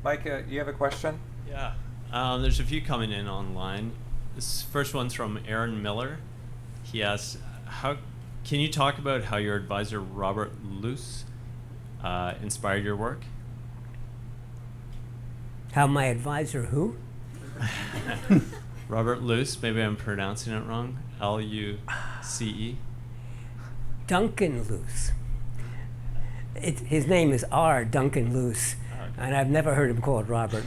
A: Mike, you have a question?
E: Yeah, there's a few coming in online. This first one's from Aaron Miller. He asks, can you talk about how your advisor Robert Luce inspired your work?
B: How my advisor who?
E: Robert Luce, maybe I'm pronouncing it wrong. L-U-C-E.
B: Duncan Luce. His name is R. Duncan Luce, okay. And I've never heard him called Robert.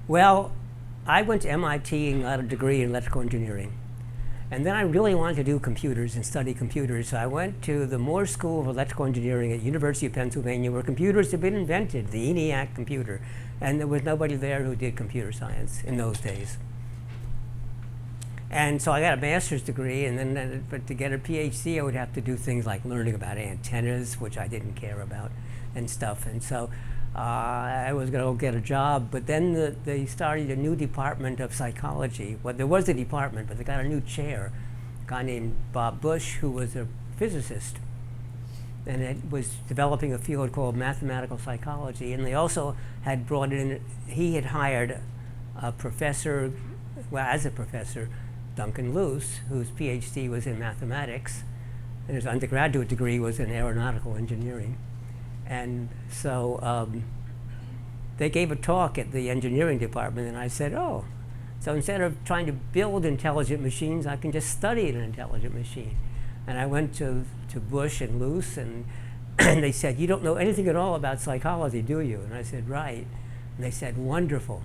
B: Well, I went to MIT and got a degree in electrical engineering. And then I really wanted to do computers and study computers, so I went to the Moore School of Electrical Engineering at University of Pennsylvania, where computers had been invented, the ENIAC computer, and there was nobody there who did computer science in those days. And so I got a master's degree, and then but to get a PhD, I would have to do things like learning about antennas, which I didn't care about, and stuff. And so I was going to get a job, but then they started a new department of psychology. Well, there was a department, but they got a new chair, a guy named Bob Bush, who was a physicist, and it was developing a field called mathematical psychology. And they also had brought in, he had hired a professor, well, as a professor, Duncan Luce, whose PhD was in mathematics, and his undergraduate degree was in aeronautical engineering. And so they gave a talk at the engineering department, and I said, oh, so instead of trying to build intelligent machines, I can just study an intelligent machine. And I went to Bush and Luce, and they said, you don't know anything at all about psychology, do you? And I said, right. And they said, wonderful.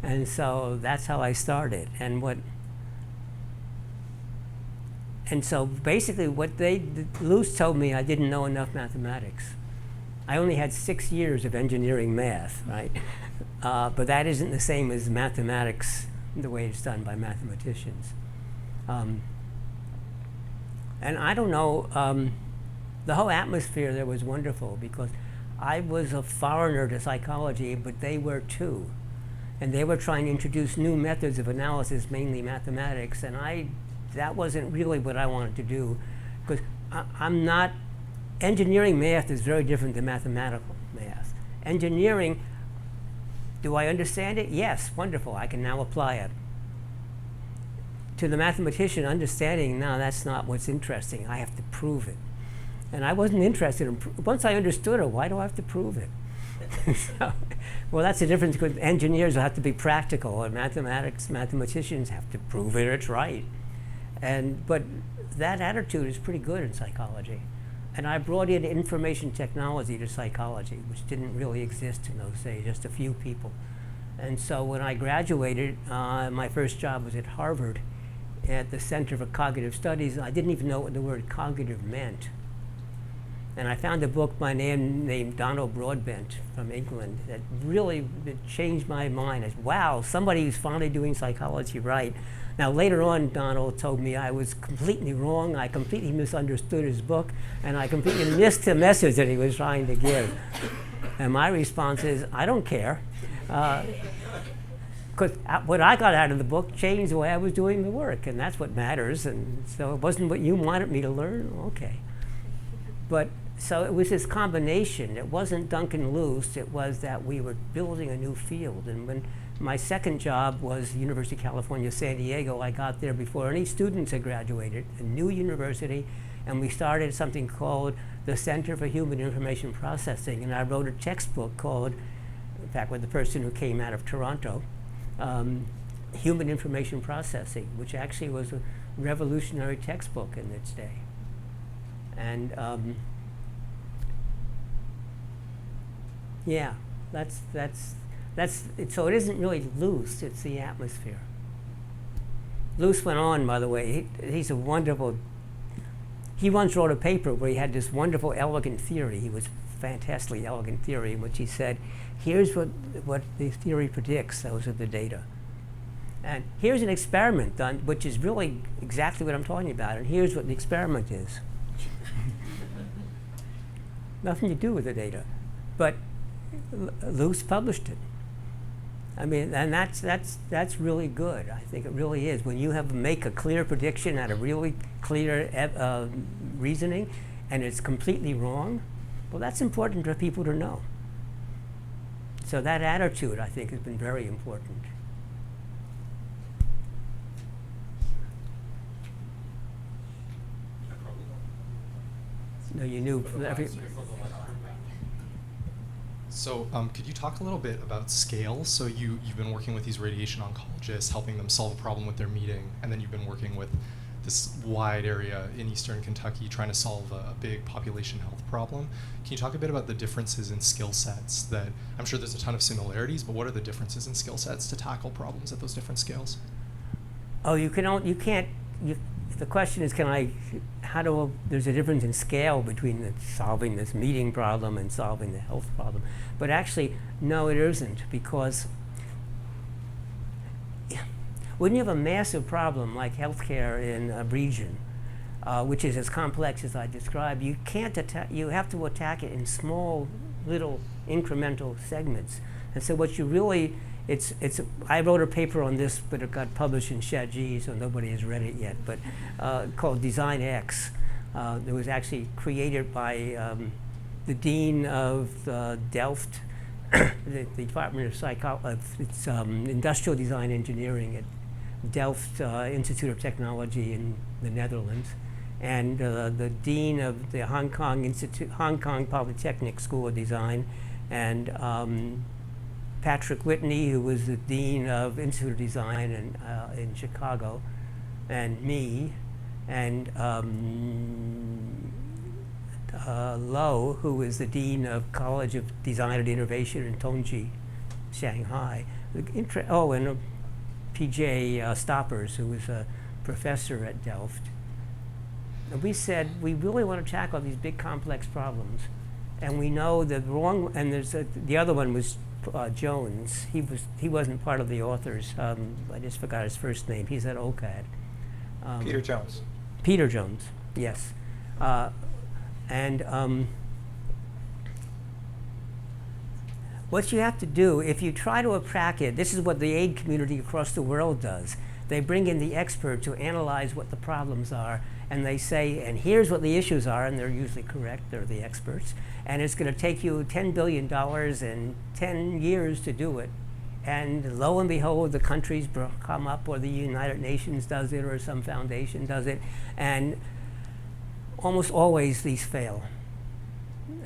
B: And so that's how I started. And so basically Luce told me I didn't know enough mathematics. I only had 6 years of engineering math, right? But that isn't the same as mathematics, the way it's done by mathematicians. And I don't know, the whole atmosphere there was wonderful because I was a foreigner to psychology, but they were too. And they were trying to introduce new methods of analysis, mainly mathematics, and that wasn't really what I wanted to do, because I'm not, engineering math is very different than mathematical math. Engineering, do I understand it? Yes, wonderful, I can now apply it. To the mathematician, understanding, no, that's not what's interesting, I have to prove it. And I wasn't interested in, once I understood it, why do I have to prove it? So, well, that's the difference, because engineers have to be practical, and mathematicians have to prove it's right. But that attitude is pretty good in psychology. And I brought in information technology to psychology, which didn't really exist in those days, just a few people. And so when I graduated, my first job was at Harvard at the Center for Cognitive Studies. I didn't even know what the word cognitive meant. And I found a book by name named Donald Broadbent from England that really changed my mind. I said, wow, somebody who's finally doing psychology right. Now later on, Donald told me I was completely wrong. I completely misunderstood his book, and I completely missed the message that he was trying to give. And my response is, I don't care. because what I got out of the book changed the way I was doing the work, and that's what matters. And so it wasn't what you wanted me to learn, okay. But so it was this combination. It wasn't Duncan Luce, it was that we were building a new field. And when my second job was University of California, San Diego, I got there before any students had graduated, a new university, and we started something called the Center for Human Information Processing. And I wrote a textbook called, in fact, with the person who came out of Toronto, Human Information Processing, which actually was a revolutionary textbook in its day. And yeah, that's it. So it isn't really Luce, it's the atmosphere. Luce went on, by the way, he's a wonderful, he once wrote a paper where he had this wonderful, elegant theory. He was fantastically elegant theory in which he said, here's what the theory predicts, those are the data. And here's an experiment done, which is really exactly what I'm talking about, and here's what the experiment is. Nothing to do with the data. But Luce published it. I mean, and that's really good. I think it really is. When you make a clear prediction out of really clear reasoning, and it's completely wrong, well, that's important for people to know. So that attitude, I think, has been very important. No, you knew.
F: So could you talk a little bit about scale? So you've been working with these radiation oncologists, helping them solve a problem with their meeting, and then you've been working with this wide area in eastern Kentucky trying to solve a big population health problem. Can you talk a bit about the differences in skill sets that, I'm sure there's a ton of similarities, but what are the differences in skill sets to tackle problems at those different scales?
B: Oh, the question is, there's a difference in scale between solving this meeting problem and solving the health problem. But actually, no, it isn't, because when you have a massive problem like healthcare in a region, which is as complex as I described, you have to attack it in small, little, incremental segments. And so what you really, I wrote a paper on this, but it got published in Shadji, so nobody has read it yet, but called DesignX. It was actually created by the dean of Delft, the Department of Industrial Design Engineering at Delft Institute of Technology in the Netherlands, and the dean of the Hong Kong Polytechnic School of Design, and Patrick Whitney, who was the dean of Institute of Design in Chicago, and me, and Lo, who was the dean of College of Design and Innovation in Tongji, Shanghai. And P.J. Stoppers, who was a professor at Delft. And we said, we really want to tackle these big complex problems. And we know the wrong, and the other one was Jones. He wasn't part of the authors. I just forgot his first name. He's at OCAD.
A: Peter Jones.
B: Peter Jones, yes. What you have to do, if you try to attack it, this is what the aid community across the world does. They bring in the expert to analyze what the problems are, and they say, and here's what the issues are, and they're usually correct, they're the experts, and it's going to take you $10 billion and 10 years to do it. And lo and behold, the countries come up, or the United Nations does it, or some foundation does it, and almost always these fail.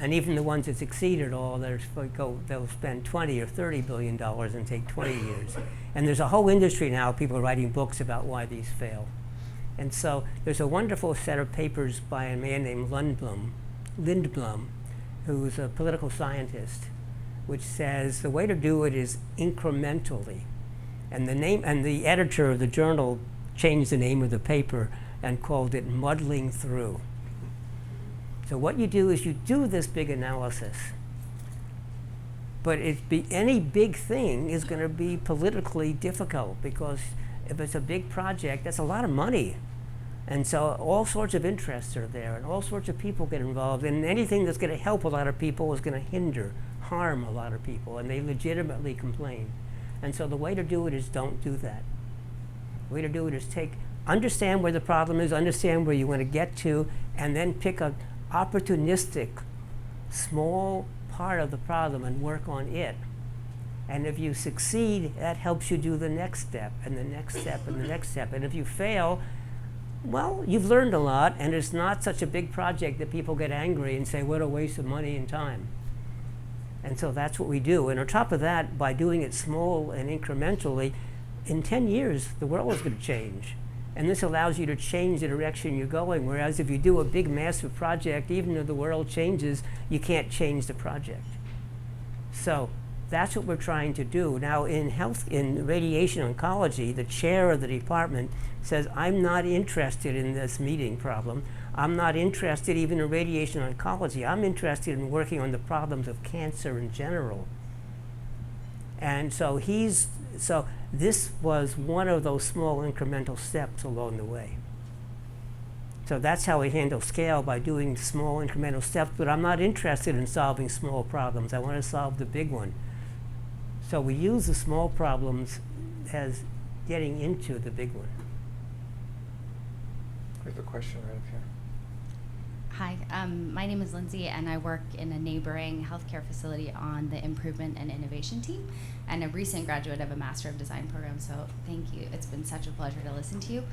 B: And even the ones that succeed at all, they'll spend 20 or $30 billion and take 20 years. And there's a whole industry now, people are writing books about why these fail. And so there's a wonderful set of papers by a man named Lindblom, who's a political scientist, which says the way to do it is incrementally. And the editor of the journal changed the name of the paper and called it Muddling Through. So what you do is you do this big analysis, but any big thing is going to be politically difficult, because if it's a big project, that's a lot of money. And so all sorts of interests are there, and all sorts of people get involved, and anything that's going to help a lot of people is going to harm a lot of people, and they legitimately complain. And so the way to do it is don't do that. The way to do it is understand where the problem is, understand where you want to get to, and then pick an opportunistic, small part of the problem and work on it. And if you succeed, that helps you do the next step, and the next step, and the next step. And if you fail, well, you've learned a lot, and it's not such a big project that people get angry and say, what a waste of money and time. And so that's what we do. And on top of that, by doing it small and incrementally, in 10 years, the world is going to change. And this allows you to change the direction you're going. Whereas if you do a big, massive project, even if the world changes, you can't change the project. So that's what we're trying to do. Now, in radiation oncology, the chair of the department says, I'm not interested in this meeting problem. I'm not interested even in radiation oncology. I'm interested in working on the problems of cancer in general. And so this was one of those small incremental steps along the way. So that's how we handle scale, by doing small incremental steps, but I'm not interested in solving small problems. I want to solve the big one. So we use the small problems as getting into the big one.
A: We have a question right up here.
G: Hi, my name is Lindsay, and I work in a neighboring healthcare facility on the improvement and innovation team, and a recent graduate of a Master of Design program, so thank you. It's been such a pleasure to listen to you.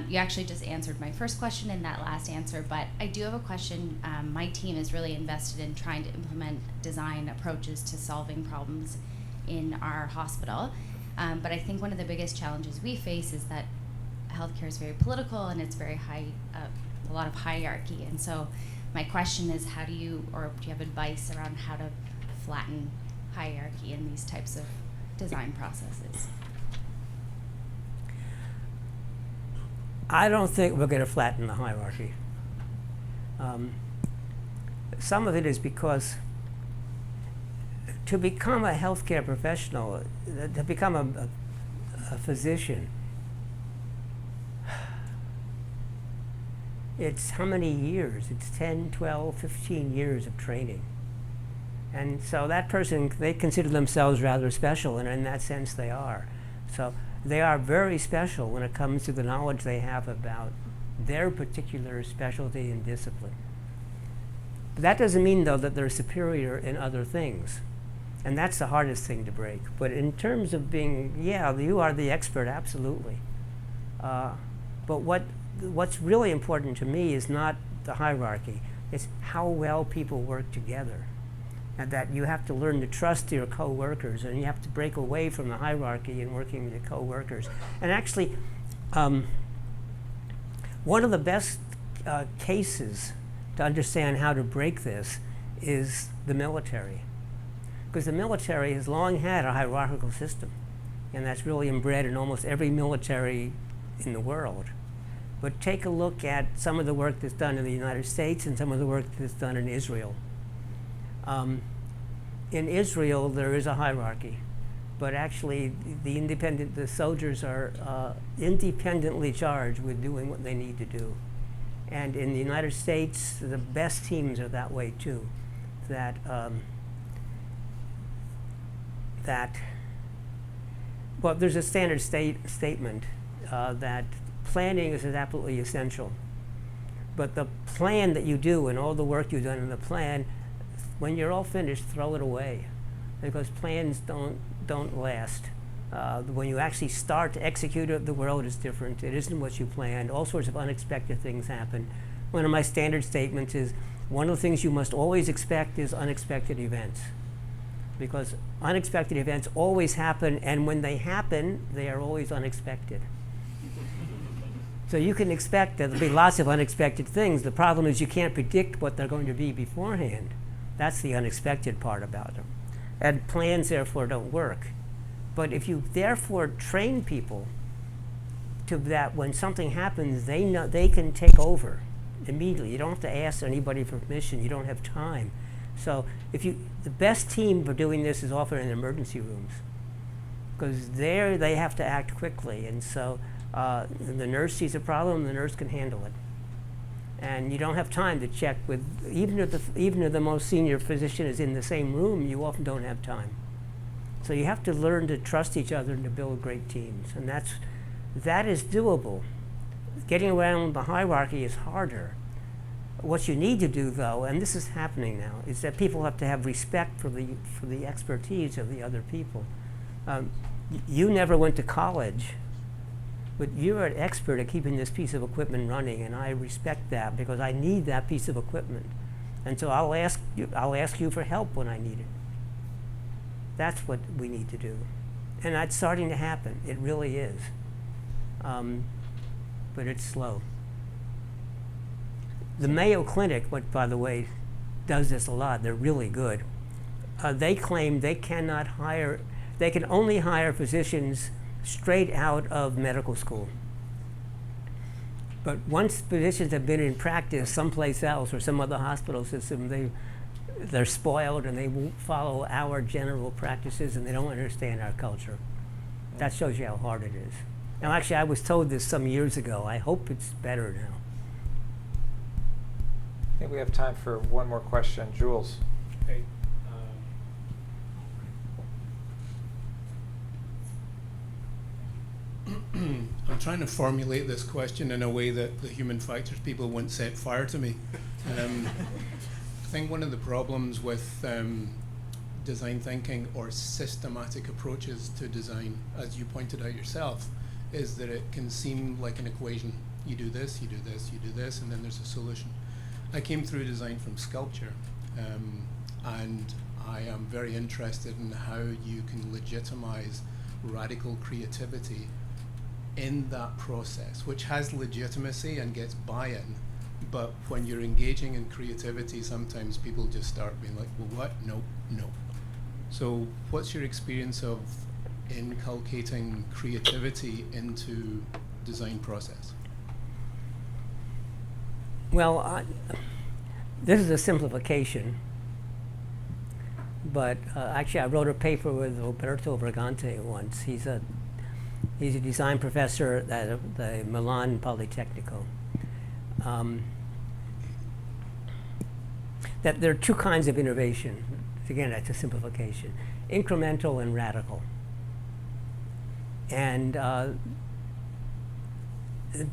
G: You actually just answered my first question in that last answer, but I do have a question. My team is really invested in trying to implement design approaches to solving problems in our hospital, but I think one of the biggest challenges we face is that healthcare is very political, and it's very high, a lot of hierarchy. And so my question is, do you have advice around how to flatten hierarchy in these types of design processes?
B: I don't think we're going to flatten the hierarchy. Some of it is because to become a healthcare professional, to become a physician, it's how many years? It's 10, 12, 15 years of training. And so that person, they consider themselves rather special, and in that sense they are. So they are very special when it comes to the knowledge they have about their particular specialty and discipline. But that doesn't mean, though, that they're superior in other things. And that's the hardest thing to break. But in terms of being, yeah, you are the expert, absolutely. But what's really important to me is not the hierarchy. It's how well people work together. And that you have to learn to trust your co-workers, and you have to break away from the hierarchy and working with your co-workers. And actually, one of the best cases to understand how to break this is the military. Because the military has long had a hierarchical system, and that's really inbred in almost every military in the world. But take a look at some of the work that's done in the United States and some of the work that's done in Israel. In Israel, there is a hierarchy, but actually the soldiers are independently charged with doing what they need to do. And in the United States, the best teams are that way too. Well, there's a standard statement that planning is absolutely essential. But the plan that you do and all the work you've done in the plan, when you're all finished, throw it away, because plans don't last. When you actually start to execute it, the world is different. It isn't what you planned. All sorts of unexpected things happen. One of my standard statements is, one of the things you must always expect is unexpected events, because unexpected events always happen, and when they happen, they are always unexpected. So you can expect that there'll be lots of unexpected things. The problem is you can't predict what they're going to be beforehand. That's the unexpected part about them. And plans, therefore, don't work. But if you, therefore, train people to that when something happens, they know they can take over immediately. You don't have to ask anybody for permission. You don't have time. So the best team for doing this is often in emergency rooms, because there they have to act quickly. And so the nurse sees a problem, the nurse can handle it. And you don't have time to check with, even if the most senior physician is in the same room, you often don't have time. So you have to learn to trust each other and to build great teams, and that is doable. Getting around the hierarchy is harder. What you need to do, though, and this is happening now, is that people have to have respect for the expertise of the other people. You never went to college, but you're an expert at keeping this piece of equipment running, and I respect that because I need that piece of equipment. And so I'll ask you for help when I need it. That's what we need to do. And that's starting to happen. It really is. But it's slow. The Mayo Clinic, what, by the way, does this a lot. They're really good. They claim they can only hire physicians straight out of medical school. But once physicians have been in practice someplace else or some other hospital system, they're spoiled and they won't follow our general practices and they don't understand our culture. That shows you how hard it is. Now, actually, I was told this some years ago. I hope it's better now.
A: I think we have time for one more question. Jules.
H: Hey. I'm trying to formulate this question in a way that the human factors people won't set fire to me. I think one of the problems with design thinking or systematic approaches to design, as you pointed out yourself, is that it can seem like an equation. You do this, you do this, you do this, and then there's a solution. I came through design from sculpture, and I am very interested in how you can legitimize radical creativity in that process, which has legitimacy and gets buy-in. But when you're engaging in creativity, sometimes people just start being like, well, what? No, no. So what's your experience of inculcating creativity into design process?
B: Well, this is a simplification, but actually I wrote a paper with Roberto Brigante once. He's a design professor at the Milan Politecnico. That there are two kinds of innovation. Again, that's a simplification. Incremental and radical. And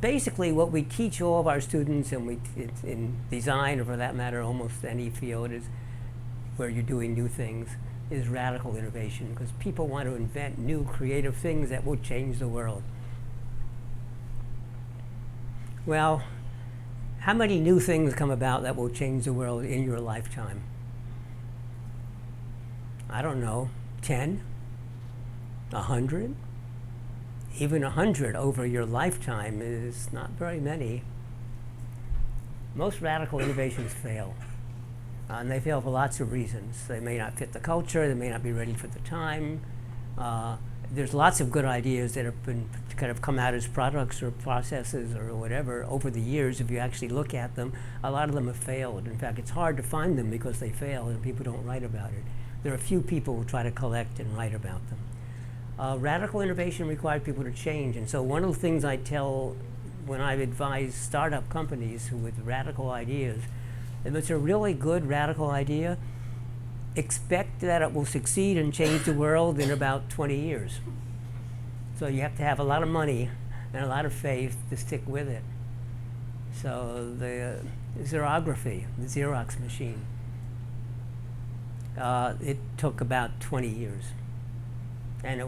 B: basically what we teach all of our students, and in design, or for that matter, almost any field is where you're doing new things, is radical innovation, because people want to invent new creative things that will change the world. Well, how many new things come about that will change the world in your lifetime? I don't know, 10? 100? Even 100 over your lifetime is not very many. Most radical innovations fail. And they fail for lots of reasons. They may not fit the culture, they may not be ready for the time. There's lots of good ideas that have been kind of come out as products or processes or whatever over the years. If you actually look at them, a lot of them have failed. In fact, it's hard to find them because they fail and people don't write about it. There are a few people who try to collect and write about them. Radical innovation requires people to change, and so one of the things I tell when I advise startup companies with radical ideas, if it's a really good radical idea, expect that it will succeed and change the world in about 20 years. So you have to have a lot of money and a lot of faith to stick with it. So the xerography, the Xerox machine, it took about 20 years. And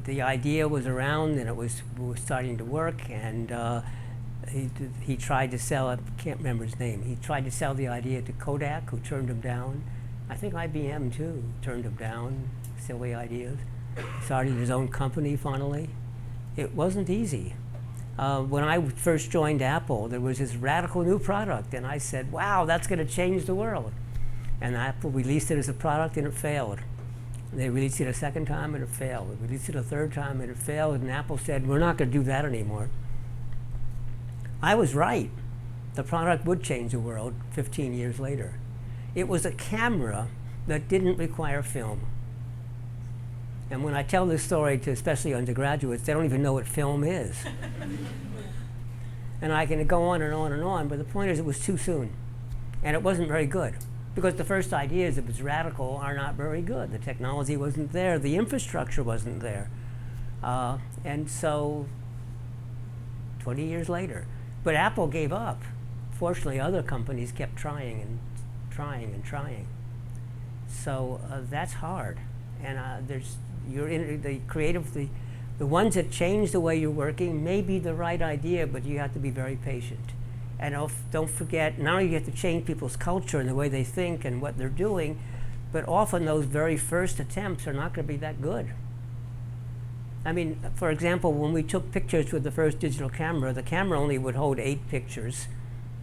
B: the idea was around and it was starting to work, and he tried to sell it, can't remember his name, he tried to sell the idea to Kodak, who turned him down. I think IBM too turned him down, silly ideas. He started his own company finally. It wasn't easy. When I first joined Apple, there was this radical new product, and I said, wow, that's going to change the world. And Apple released it as a product and it failed. They released it a second time and it failed. They released it a third time and it failed, and Apple said, we're not going to do that anymore. I was right. The product would change the world 15 years later. It was a camera that didn't require film. And when I tell this story to especially undergraduates, they don't even know what film is. And I can go on and on and on, but the point is it was too soon. And it wasn't very good. Because the first ideas, if it's radical, are not very good. The technology wasn't there. The infrastructure wasn't there. And so 20 years later. But Apple gave up. Fortunately, other companies kept trying and trying and trying. So that's hard. And you're in the creative, the ones that change the way you're working may be the right idea, but you have to be very patient. And don't forget, not only you have to change people's culture and the way they think and what they're doing, but often those very first attempts are not going to be that good. I mean, for example, when we took pictures with the first digital camera, the camera only would hold 8 pictures.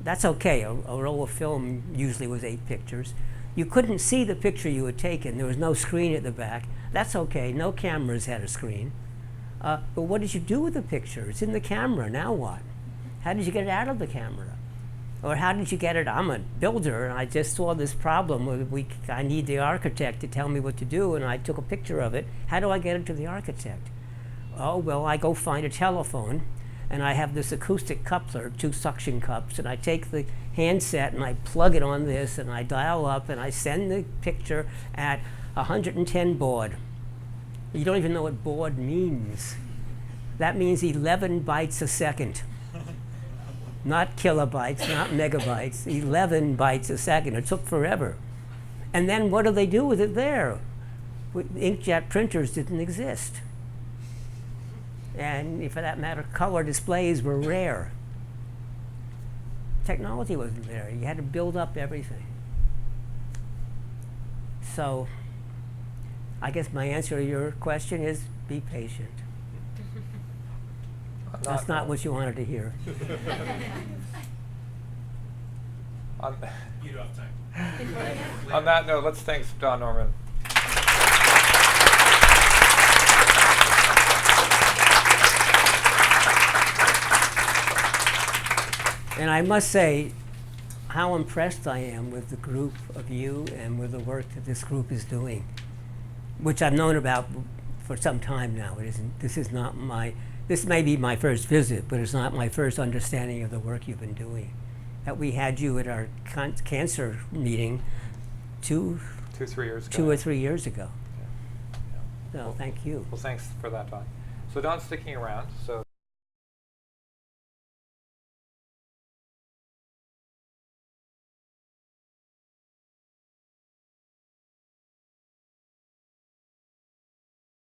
B: That's okay. A roll of film usually was 8 pictures. You couldn't see the picture you had taken. There was no screen at the back. That's okay. No cameras had a screen. But what did you do with the picture? It's in the camera. Now what? How did you get it out of the camera? Or how did you get it? I'm a builder, and I just saw this problem where I need the architect to tell me what to do, and I took a picture of it. How do I get it to the architect? Oh, well, I go find a telephone, and I have this acoustic coupler, 2 suction cups, and I take the handset and I plug it on this, and I dial up, and I send the picture at 110 baud. You don't even know what baud means. That means 11 bytes a second. Not kilobytes, not megabytes, 11 bytes a second. It took forever. And then what do they do with it there? Inkjet printers didn't exist. And for that matter, color displays were rare. Technology wasn't there. You had to build up everything. So I guess my answer to your question is be patient. That's not what you wanted to hear.
H: You don't have time.
A: On that note, let's thank Don Norman.
B: And I must say how impressed I am with the group of you and with the work that this group is doing, which I've known about for some time now. This may be my first visit, but it's not my first understanding of the work you've been doing. That we had you at our cancer meeting 2 or 3 years ago.
A: Yeah.
B: So thank you.
A: Well, thanks for that, Don. So Don's sticking around, so